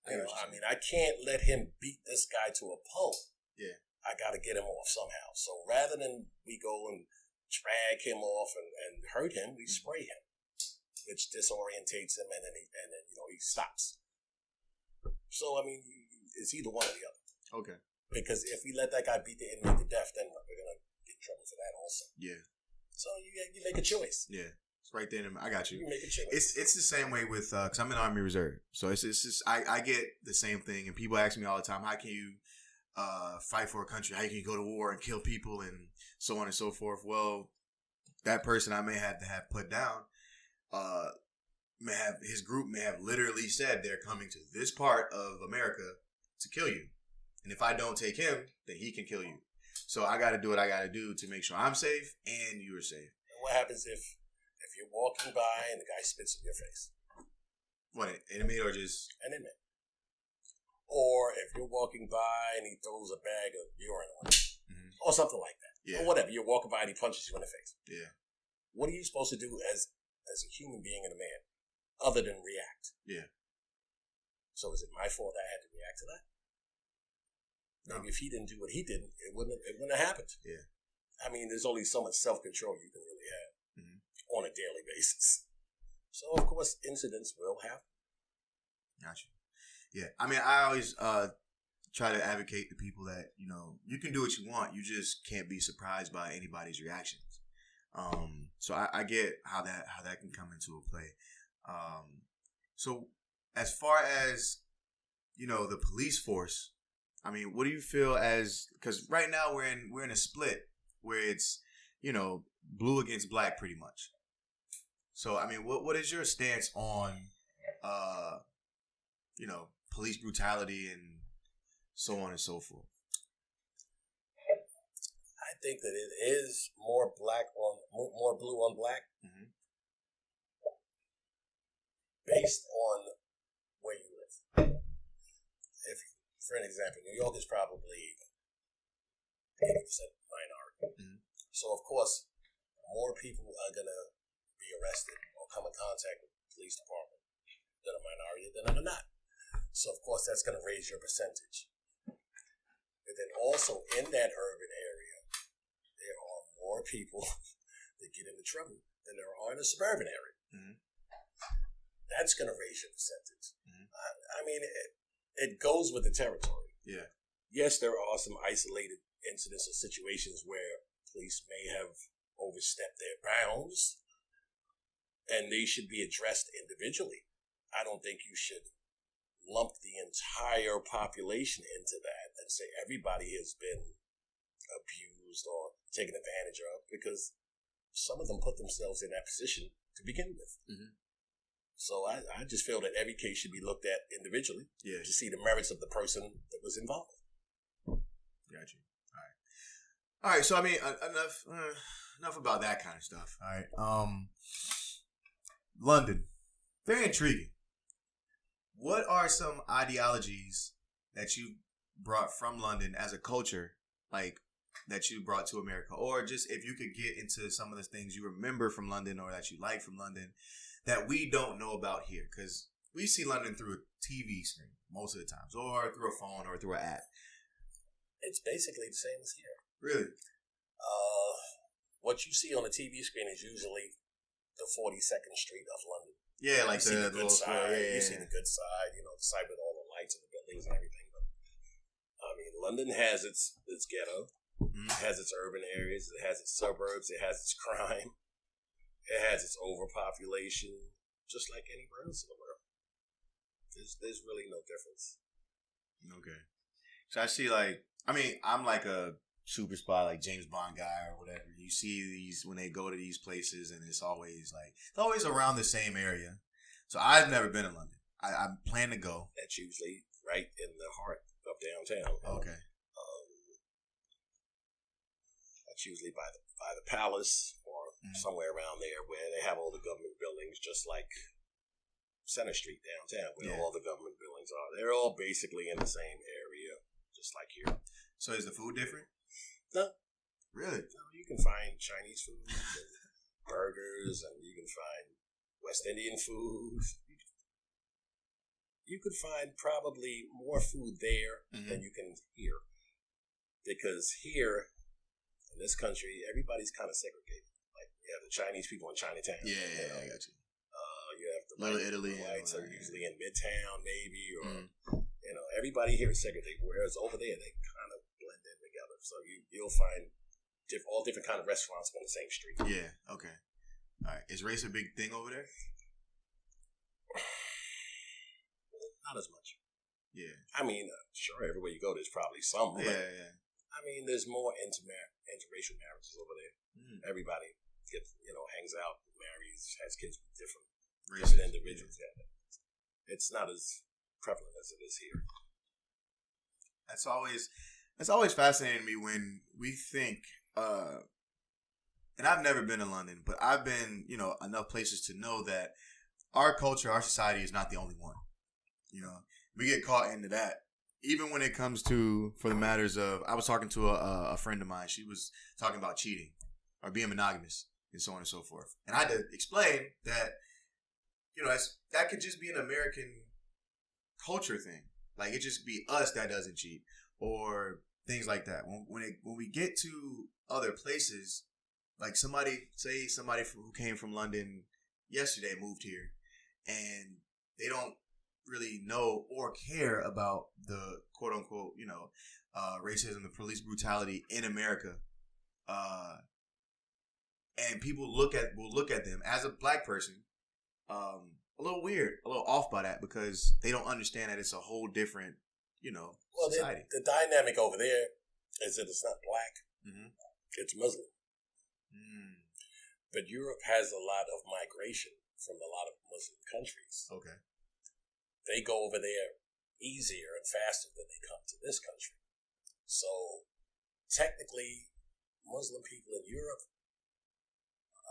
I can't let him beat this guy to a pulp. Yeah. I got to get him off somehow. So rather than we go and drag him off and hurt him, we spray him, which disorientates him, and then he stops. So it's either one or the other. Okay. Because if we let that guy beat the inmate to death, then we're gonna get in trouble for that also. Yeah. So you make a choice. Yeah. Right there, I got you. You make a choice. It's the same way with because I'm in Army Reserve, so it's just I get the same thing, and people ask me all the time, how can you fight for a country? How can you go to war and kill people and so on and so forth? Well, that person I may have to have put down, his group may have literally said they're coming to this part of America to kill you, and if I don't take him, then he can kill you. So I got to do what I got to do to make sure I'm safe and you're safe. And what happens if you're walking by and the guy spits in your face? What, an inmate or just? An inmate. Or if you're walking by and he throws a bag of urine on you, or something like that. Yeah. Or whatever. You're walking by and he punches you in the face. Yeah. What are you supposed to do as a human being and a man other than react? Yeah. So is it my fault I had to react to that? Maybe if he didn't do what he did, it wouldn't have happened. Yeah. I mean, there's only so much self-control you can really have on a daily basis. So, of course, incidents will happen. Gotcha. Yeah. I mean, I always try to advocate to people that, you can do what you want. You just can't be surprised by anybody's reactions. So I get how that can come into a play. So as far as, the police force, I mean, what do you feel because right now we're in a split where it's, blue against black pretty much. So, I mean, what is your stance on, police brutality and so on and so forth? I think that it is more blue on black, based on where you live. If, for an example, New York is probably 80% minority. So, of course, more people are going to be arrested or come in contact with the police department that are minority than are not. So, of course, that's going to raise your percentage. But then also in that urban area, there are more people that get into trouble than there are in a suburban area. That's going to raise your percentage. I mean, it goes with the territory. Yeah. Yes, there are some isolated incidents or situations where police may have overstepped their bounds, and they should be addressed individually. I don't think you should lump the entire population into that and say everybody has been abused or taken advantage of, because some of them put themselves in that position to begin with. So I just feel that every case should be looked at individually to see the merits of the person that was involved. Gotcha. All right. So I mean, enough about that kind of stuff. All right. London, very intriguing. What are some ideologies that you brought from London as a culture, like that you brought to America, or just if you could get into some of the things you remember from London or that you like from London that we don't know about here? Because we see London through a TV screen most of the times, or through a phone, or through an app. It's basically the same as here. Really? What you see on the TV screen is usually the 42nd Street of London. Yeah, like the good side. Yeah. You see the good side, the side with all the lights and the buildings and everything. But I mean, London has its ghetto, it has its urban areas, it has its suburbs, it has its crime, it has its overpopulation, just like anywhere else in the world. There's really no difference. Okay. So I see, I'm like a super spy, like James Bond guy or whatever. You see these when they go to these places, and it's always around the same area. So I've never been in London. I plan to go. That's usually right in the heart of downtown. Okay. That's usually by the palace or somewhere around there, where they have all the government buildings, just like Center Street downtown, where all the government buildings are. They're all basically in the same area, just like here. So is the food different? No. Really? No, you can find Chinese food and burgers, and you can find West Indian food. You could find probably more food there than you can here. Because here, in this country, everybody's kind of segregated. Like, you have the Chinese people in Chinatown. Yeah, I got you. You have the Little Italy. The whites are usually in Midtown, maybe, or, everybody here is segregated, whereas over there, they kind of blend in together. So you'll find all different kind of restaurants on the same street. Yeah, okay. All right. Is race a big thing over there? Not as much. Yeah. I mean, sure, everywhere you go, there's probably some. Yeah. I mean, there's more interracial marriages over there. Everybody gets, hangs out, marries, has kids with different races, individuals. Yeah. It's not as prevalent as it is here. That's always fascinating to me when we think, and I've never been to London, but I've been, enough places to know that our culture, our society is not the only one. We get caught into that even when it comes to for the matters of, I was talking to a friend of mine. She was talking about cheating or being monogamous and so on and so forth. And I had to explain that, that could just be an American culture thing. Like it just be us that doesn't cheat or things like that. When we get to other places, like somebody who came from London yesterday moved here, and they don't really know or care about the quote unquote, racism, the police brutality in America. And people will look at them as a black person, a little weird, a little off by that because they don't understand that it's a whole different, society. The dynamic over there is that it's not black, it's Muslim. But Europe has a lot of migration from a lot of Muslim countries. Okay. They go over there easier and faster than they come to this country. So technically, Muslim people in Europe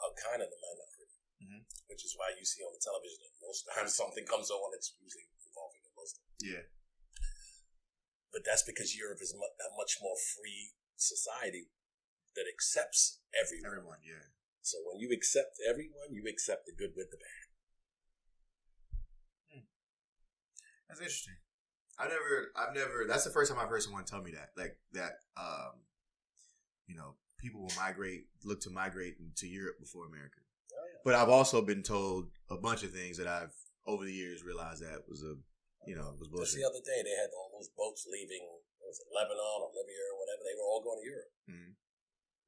are kind of the minority, which is why you see on the television that most times something comes on, it's usually involving a Muslim. Yeah. But that's because Europe is a much more free society that accepts everyone. Everyone, yeah. So when you accept everyone, you accept the good with the bad. That's interesting. I've never. That's the first time I've heard someone tell me that. Like that. People will look to migrate to Europe before America. Oh, yeah. But I've also been told a bunch of things that I've over the years realized that was was bullshit. Just the other day, they had all those boats leaving. Was it Lebanon or Libya or whatever? They were all going to Europe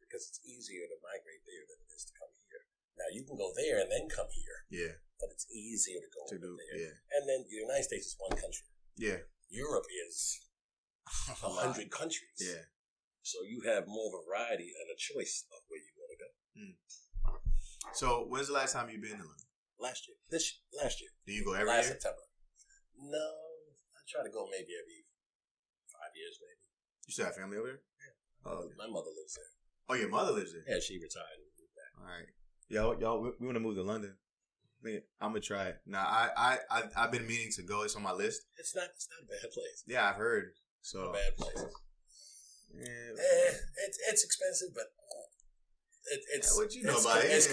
because it's easier to migrate there than it is to come here. Now you can go there and then come here. Yeah. But it's easier to go over there. Yeah. And then the United States is one country. Yeah. Europe is 100 countries. Yeah. So you have more variety and a choice of where you want to go. So when's the last time you've been to London? Last year. Last year. Do you go every year? Last September. No. I try to go maybe every 5 years maybe. You still have family over there? Yeah. Oh, okay. My mother lives there. Oh, your mother lives there? Yeah, she retired and moved back. All right. Y'all, we want to move to London. I'm gonna try it. Now, I've been meaning to go. It's on my list. It's not a bad place. Yeah, I've heard. So not a bad place. Yeah. It's expensive, but it's what you know about it? It's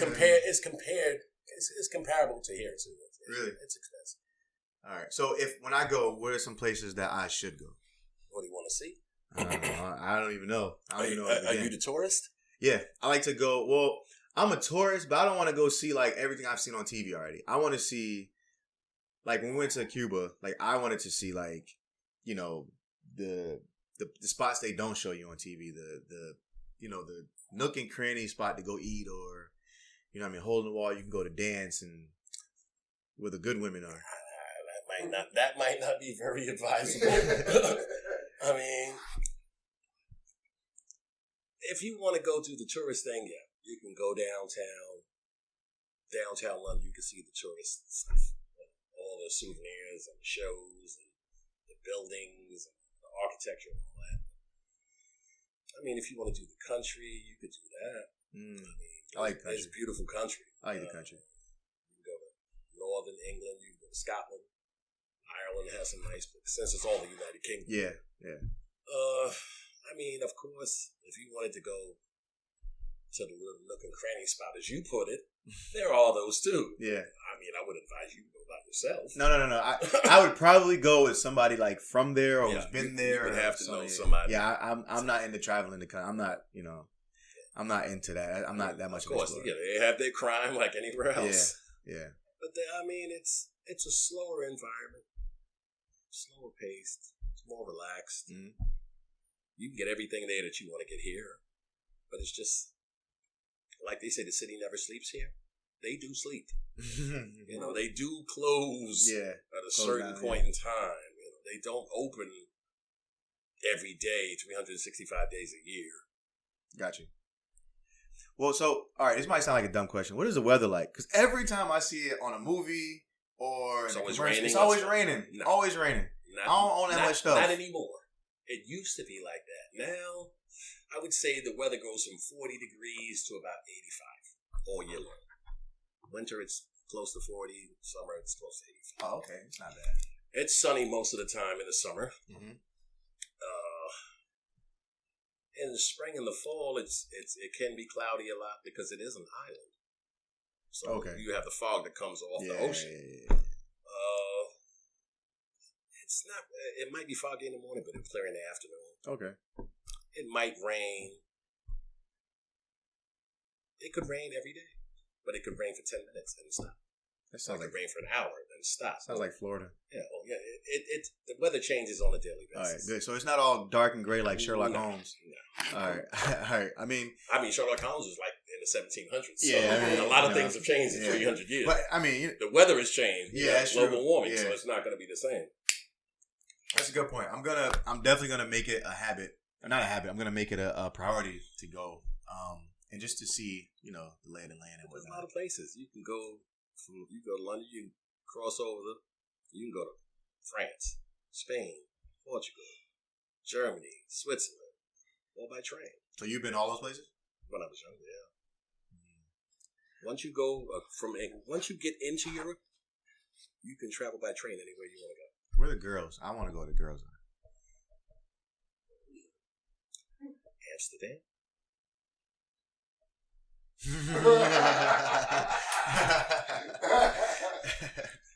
comparable to here too. Really, it's expensive. All right. So when I go, where are some places that I should go? What do you want to see? I don't even know. Are you the tourist? Yeah, I like to go. Well, I'm a tourist, but I don't want to go see like everything I've seen on TV already. I want to see, like when we went to Cuba, like I wanted to see like, the spots they don't show you on TV, the nook and cranny spot to go eat, or hole in the wall you can go to dance and where the good women are. That might not be very advisable. I mean, if you want to go do the tourist thing, yeah. You can go downtown London. You can see the tourist stuff, all the souvenirs and shows and the buildings and the architecture and all that. I mean, if you want to do the country, you could do that. I like country. It's a beautiful country. I like the country. You can go to northern England. You can go to Scotland. Ireland has some nice places, since it's all the United Kingdom. Yeah. I mean, of course, if you wanted to go to the little nook and cranny spot, as you put it, there are those too. Yeah. I mean, I would advise you to go by yourself. No. I would probably go with somebody like from there or who's been there. You would have to know somebody. Yeah, I'm not into traveling the country. I'm not, I'm not into that. I'm not that much. Of course, they have their crime like anywhere else. Yeah. But it's a slower environment, slower paced, it's more relaxed. You can get everything there that you want to get here, but it's just. Like they say, the city never sleeps here. They do sleep. They do close at a certain point in time. They don't open every day, 365 days a year. Got you. Well, so, all right, this might sound like a dumb question. What is the weather like? Because every time I see it on a movie or it's always raining. It's always raining. No. Always raining. I don't own that much stuff. Not anymore. It used to be like that. Now, I would say the weather goes from 40 degrees to about 85 all year long. Winter, it's close to 40. Summer, it's close to 85. Oh, okay. It's not bad. It's sunny most of the time in the summer. in the spring and the fall, it can be cloudy a lot because it is an island. So you have the fog that comes off the ocean. It's not. It might be foggy in the morning, but it's clear in the afternoon. Okay. It might rain. It could rain every day, but it could rain for 10 minutes and stop. That sounds like rain for an hour and then stop. Sounds like Florida. Yeah. Oh yeah. It the weather changes on a daily basis. All right. Good. So it's not all dark and gray like Sherlock Holmes. No. All right. All right. I mean, Sherlock Holmes was like in the 1700s. So yeah. A lot of things have changed in 300 years. But I mean, the weather has changed. Yeah. Global warming. Yeah. So it's not going to be the same. That's a good point. I'm definitely gonna make it a habit, or not a habit. I'm gonna make it a priority to go, and just to see, the lay of the land. And there's a lot of places you can go. You go to London, you can cross over. You can go to France, Spain, Portugal, Germany, Switzerland, all by train. So you've been all those places? When I was younger, yeah. Once you go once you get into Europe, you can travel by train anywhere you want to go. Where are the girls? I want to go to the girls. Amsterdam.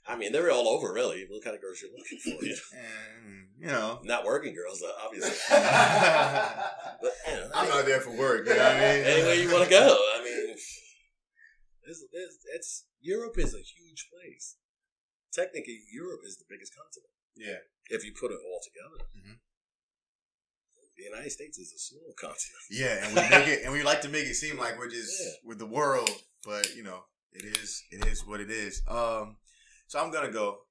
I mean, they're all over, really. What kind of girls you're looking for? Not working girls, obviously. But I'm not there for work. You know what I mean? Anywhere you want to go. I mean, Europe is a huge place. Technically, Europe is the biggest continent. Yeah. If you put it all together. Mm-hmm. The United States is a small continent. Yeah, and we like to make it seem like we're just with the world, but it is what it is. So I'm gonna go.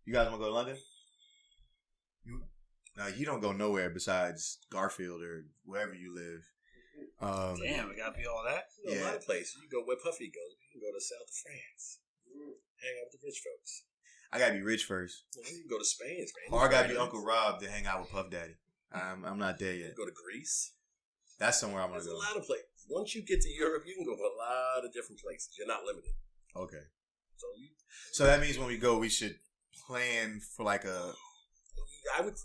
You guys want to go to London? No, you don't go nowhere besides Garfield or wherever you live. Damn, it gotta be all that. A lot of places. You go where Puffy goes. You can go to south of France. Hang out with the rich folks. I gotta be rich first. You can go to Spain. Or I gotta be Uncle Rob to hang out with Puff Daddy. I'm not there yet. Go to Greece. That's somewhere I'm gonna go. There's a lot of places. Once you get to Europe, you can go to a lot of different places. You're not limited. Okay. So that means when we go, we should plan for like a. I would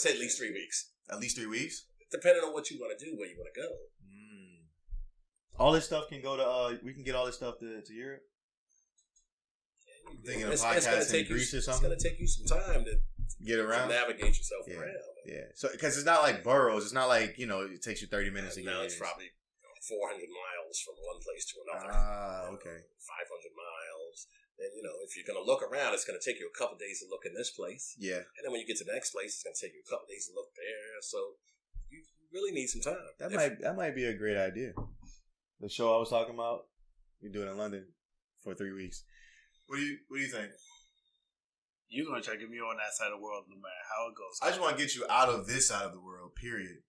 say at least 3 weeks. At least 3 weeks. Depending on what you want to do, where you want to go. All this stuff can go to. We can get all this stuff to Europe. I'm thinking of podcast in Greece or something. It's going to take you some time to get around, to navigate yourself around. Yeah, so because it's not like boroughs. It's not like it takes you 30 minutes to get. No, it's probably 400 miles from one place to another. Okay. 500 miles. And if you're going to look around, it's going to take you a couple of days to look in this place. Yeah. And then when you get to the next place, it's going to take you a couple of days to look there. So you really need some time. That might be a great idea. The show I was talking about, we do it in London for 3 weeks. What do you think? You're going to try to get me on that side of the world no matter how it goes. I just want to get you out of this side of the world, period.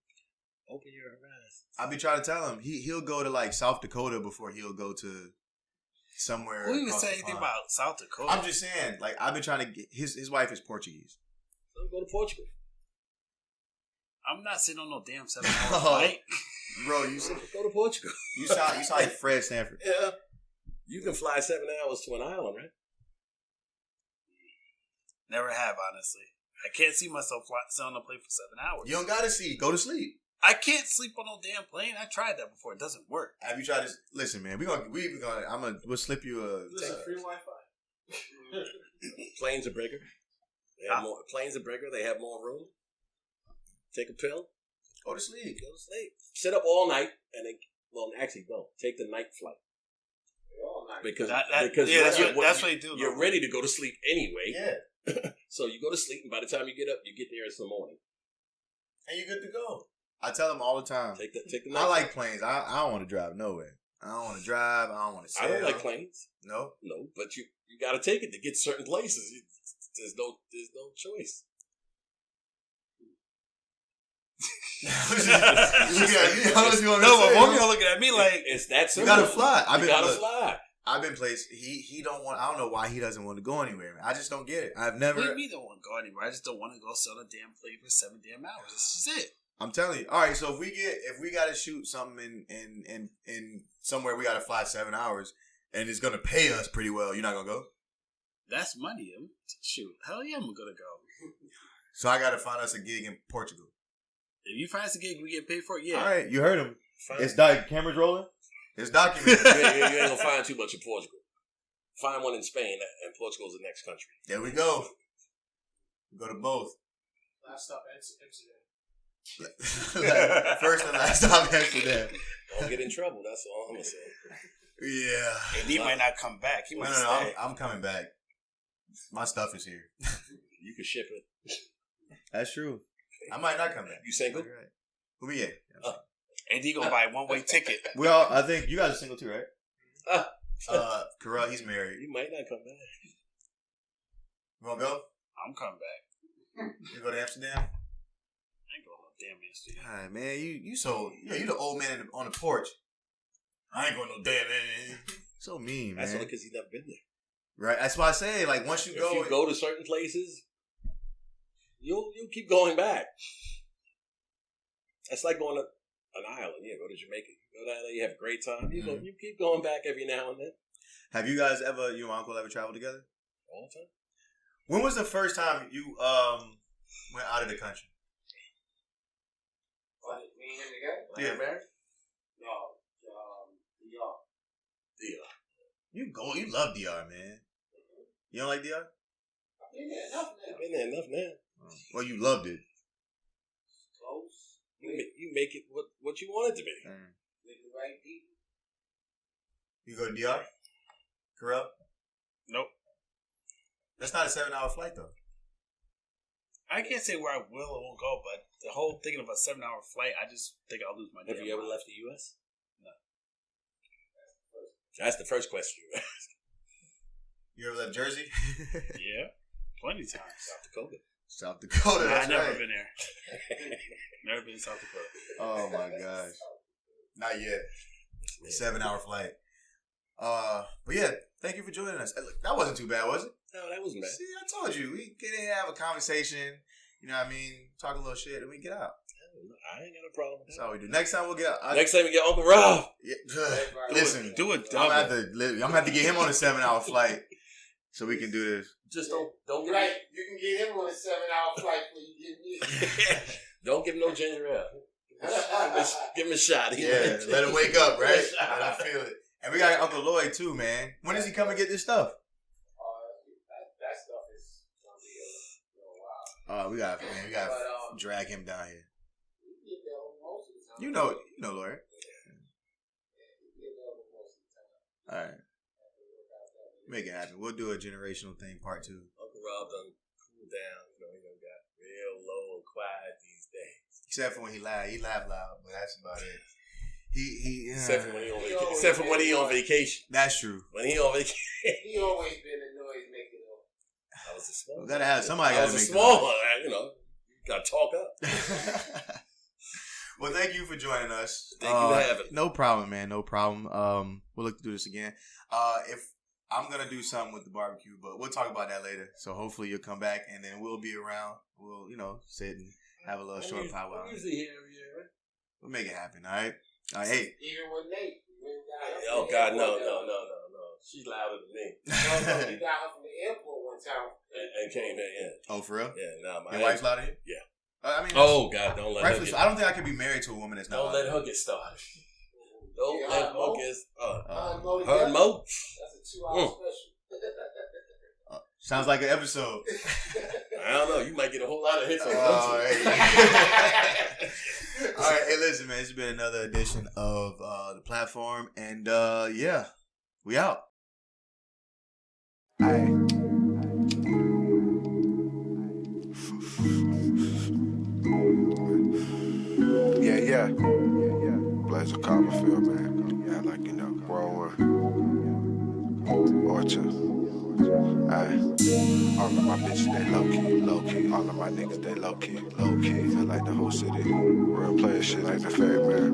Open your eyes. I'll be trying to tell him. He'll go to like South Dakota before he'll go to somewhere. Who even say anything about South Dakota? I'm just saying, like, I've been trying to get his wife is Portuguese. So go to Portugal. I'm not sitting on no damn 7-hour flight. Bro, you go to Portugal. You sound like Fred Stanford. Yeah. You can fly 7 hours to an island, right? Never have, honestly. I can't see myself sitting on a plane for 7 hours. You don't gotta see. Go to sleep. I can't sleep on no damn plane. I tried that before. It doesn't work. Have you tried to listen, man? We'll slip you a free Wi-Fi. Planes are bigger. Planes are bigger. They have more room. Take a pill. Go to sleep. Sit up all night and then. Well, actually, don't take the night flight. Because that's what you do. You're ready to go to sleep anyway. Yeah. So you go to sleep, and by the time you get up, you get there in the morning, and you're good to go. I tell them all the time. Take the night. I like planes. I don't want to drive nowhere. I don't want to drive. I don't want to sail. I don't like planes. No, but you got to take it to get certain places. There's no choice. You're looking at me like it's that simple. You gotta fly. Fly. I've been placed. He don't want. I don't know why he doesn't want to go anywhere. Man. I just don't get it. I've never. What do you mean don't want to go anywhere? I just don't want to go sit on a damn plane for 7 damn hours. That's just it. I'm telling you. All right. So if we got to shoot something in somewhere, we got to fly 7 hours, and it's gonna pay us pretty well. You're not gonna go? That's money. Shoot. Hell yeah, I'm gonna go. So I got to find us a gig in Portugal. If you finance the gig, we get paid for it. Yeah. All right, you heard him. Fine. It's cameras rolling. It's documented. You ain't gonna find too much in Portugal. Find one in Spain, and Portugal's the next country. There we go. We go to both. Last stop, Amsterdam. First and last stop Amsterdam. Don't get in trouble. That's all I'm gonna say. Yeah. And he might not come back. He might No, stay. I'm coming back. My stuff is here. You can ship it. That's true. I might not come back. You single? Right. Who we at? And he gonna buy a one-way ticket. We all. I think you guys are single too, right? Carell, he's married. You might not come back. You wanna go? I'm coming back. You go to Amsterdam? I ain't going no damn Amsterdam. All right, man. You the old man on the porch. I ain't going no damn man. So mean, man. That's only because he's never been there. Right. That's why I say, like, once you If go, you go to certain places, you'll keep going back. That's like going to an island. Yeah, go to Jamaica. You go down there, you have a great time. You keep going back every now and then. Have you guys ever, you and Uncle ever traveled together? All the time. When was the first time you went out of the country? What, me and him together? Yeah. Married? No, DR. DR. You love DR, man. You don't like DR? I've been there enough now. Been there enough now. Well, you loved it. Close. You make it what you want it to be. With the right people. You go to DR? Carell? Nope. That's not a 7-hour flight, though. I can't say where I will or won't go, but the whole thinking of a 7-hour flight, I just think I'll lose my Have damn you ever mind. left the U.S.? No. That's the first question you asked. You ever left Jersey? Yeah, plenty of times. South Dakota. South Dakota, Nah, that's I've never right. been there. Never been to South Dakota. Oh, my gosh. Not yet. 7-hour flight. But yeah, thank you for joining us. Look, that wasn't too bad, was it? No, that wasn't bad. See, I told you. We get in here, have a conversation, you know what I mean? Talk a little shit, and we get out. I ain't got a problem with That's that. all we do. Next time we'll get... Next time we get Uncle Rob. Yeah, listen, Do it double. I'm going to have to get him on a 7-hour flight so we can do this. Just don't get Right, you can get him on a 7-hour flight before you get me. Don't give him no ginger ale. Give him a shot. Yeah, let him wake up, right? Let him feel it. And we got Uncle Lloyd, too, man. When does he come and get this stuff? That stuff is going to be a little wild. We got to drag him down here. You can get there most of the time. You know, Lloyd. You can get there most of the time. All right. Make it happen. We'll do a generational thing, part 2. Uncle Rob done cooled down. You know, he done got real low and quiet these days. Except for when he laughed. He laughed loud, but that's about it. Except for when he on vacation. Except for when he on vacation. That's true. When he on vacation. He always been a noise maker, though. I was a small We gotta have somebody. I Gotta was a make small one. You know, you gotta talk up. Well, thank you for joining us. Thank you for having me. No problem, man. No problem. We'll look to do this again. If I'm gonna do something with the barbecue, but we'll talk about that later. So hopefully you'll come back, and then we'll be around. We'll, sit and have a little short powwow. I'm usually here every year, right? We'll make it happen. All right. Hey. Even with Nate. Oh God, no. She's louder than me. You got her from the airport one time. And came here, yeah. Oh, for real? Yeah, no, my Your wife's louder than you? Yeah. I mean, Oh God, don't let her rightfully so. I don't think I could be married to a woman that's not. Don't let her get started. Don't let her get Her her and Mo. That's a 2-hour special. Sounds like an episode. I don't know. You might get a whole lot of hits on All that. right. Hey, listen, man. This has been another edition of the platform, and yeah, we out. Yeah. Blazel Copperfield, man. Yeah, like, World War. Orchard. All of my bitches, they low-key. All of my niggas, they low-key. Feel like the whole city. Real player shit like the fairy, man.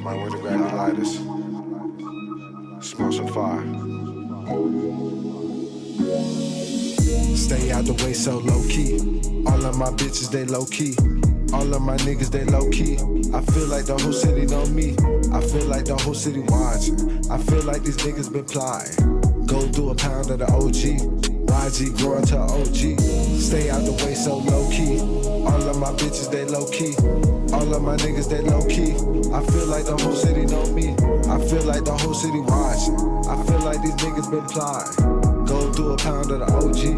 Might win the grab the lighters. Smoke some fire. Stay out the way so low-key. All of my bitches, they low-key. All of my niggas, they low-key. I feel like the whole city know me. I feel like the whole city watching. I feel like these niggas been plotting. Go do a pound of the OG. YG growing to OG. Stay out the way so low-key. All of my bitches, they low-key. All of my niggas, they low-key. I feel like the whole city know me. I feel like the whole city watching. I feel like these niggas been plotting. Go through a pound of the OG.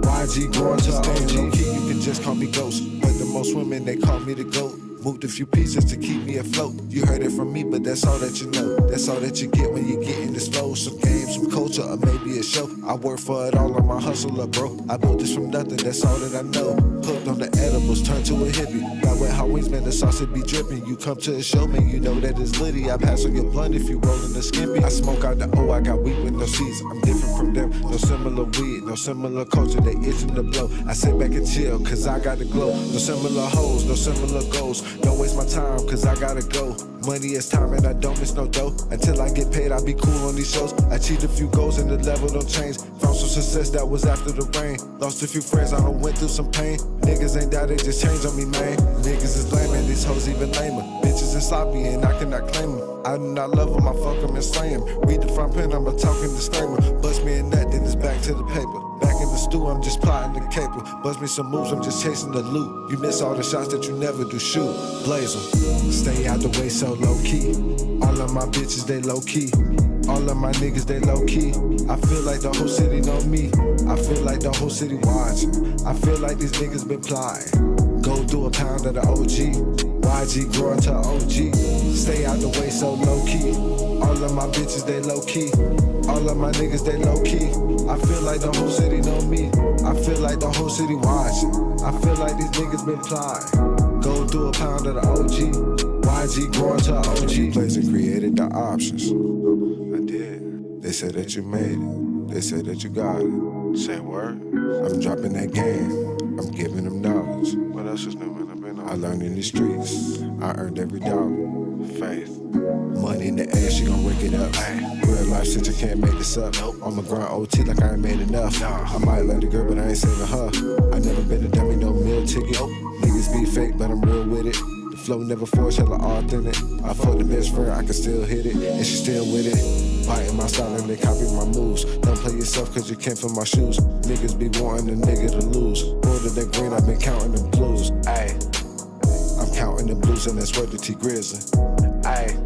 YG growing to OG. Low-key, you can just call me Ghost. But the most women, they call me the GOAT. Moved a few pieces to keep me afloat. You heard it from me, but that's all that you know. That's all that you get when you get in this flow. Some games, some culture, or maybe a show. I work for it all on my hustle up, bro. I built this from nothing, that's all that I know. Hooked on the edibles, turned to a hippie. Got wet hot wings, man, the sauce it be dripping. You come to a show, man, you know that it's litty. I pass on your blunt if you rollin' the skimpy. I smoke out the O, I got weed with no seeds. I'm different from them, no similar weed, no similar culture, they itching to blow. I sit back and chill, cause I got the glow. No similar hoes, no similar goals. Don't waste my time, cause I gotta go. Money is time and I don't miss no dough. Until I get paid, I'll be cool on these shows. I cheat a few goals and the level don't change. Found some success that was after the rain. Lost a few friends, I done went through some pain. Niggas ain't doubt, they just changed on me, man. Niggas is lame and these hoes even lamer. Bitches is sloppy and I cannot claim them. I do not love them, I fuck them and slay them. Read the front pen, I'm a talking disclaimer. Bust me a nut, then it's back to the paper. Back in the stew, I'm just plotting the caper. Bust me some moves, I'm just chasing the loot. You miss all the shots that you never do shoot. Blazel, stay out the way so low-key. All of my bitches, they low-key. All of my niggas, they low-key. I feel like the whole city know me. I feel like the whole city watching. I feel like these niggas been plotting. Go through a pound of the OG. YG growing to OG. Stay out the way so low-key. All of my bitches, they low-key. All of my niggas, they low-key. I feel like the whole city know me. I feel like the whole city watching. I feel like these niggas been plotting. Go through a pound of the OG. YG growing to OG. Blazel created the options. I did. They said that you made it. They said that you got it. Say word. I'm dropping that game. I'm giving them knowledge. What else is new, man? I learned in the streets. I earned every dollar. Faith. Money in the air, she gon' rig it up. Real life shit, you can't make this up. I'ma grind OT like I ain't made enough. I might let the girl, but I ain't saving her. I never been a dummy, no meal ticket. Niggas be fake, but I'm real with it. The flow never forged, hella authentic. I fuck the best friend, I can still hit it, and she still with it. Biting my style and they copy my moves. Don't play yourself cause you can't feel my shoes. Niggas be wanting a nigga to lose. Order that green, I've been counting the blues. Ayy, I'm counting the blues and that's where the T Grizzly. Ayy,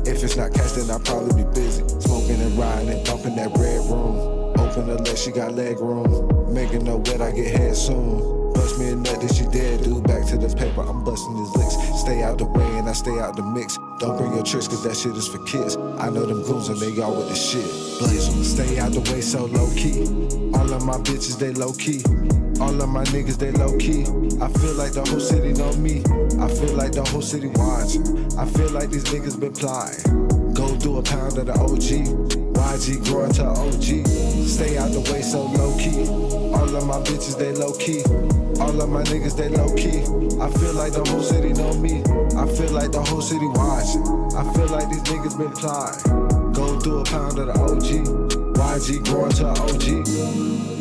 if it's not cash then I'll probably be busy. Smoking and riding and bumping that red room. Open the leg, she got leg room. Making her wet, I get head soon. Bust me a nut, then she dead, dude. Back to the paper, I'm busting these licks. Stay out the way and I stay out the mix. Don't bring your tricks, cause that shit is for kids. I know them goons and they all with the shit. Blazel, stay out the way so low-key. All of my bitches, they low-key. All of my niggas, they low-key. I feel like the whole city know me. I feel like the whole city watching. I feel like these niggas been plotting. Go through a pound of the OG. YG growing to OG. Stay out the way so low-key. All of my bitches, they low-key. All of my niggas, they low-key. I feel like the whole city know me. I feel like the whole city watching. I feel like these niggas been plotting. Go through a pound of the OG. YG growing to OG.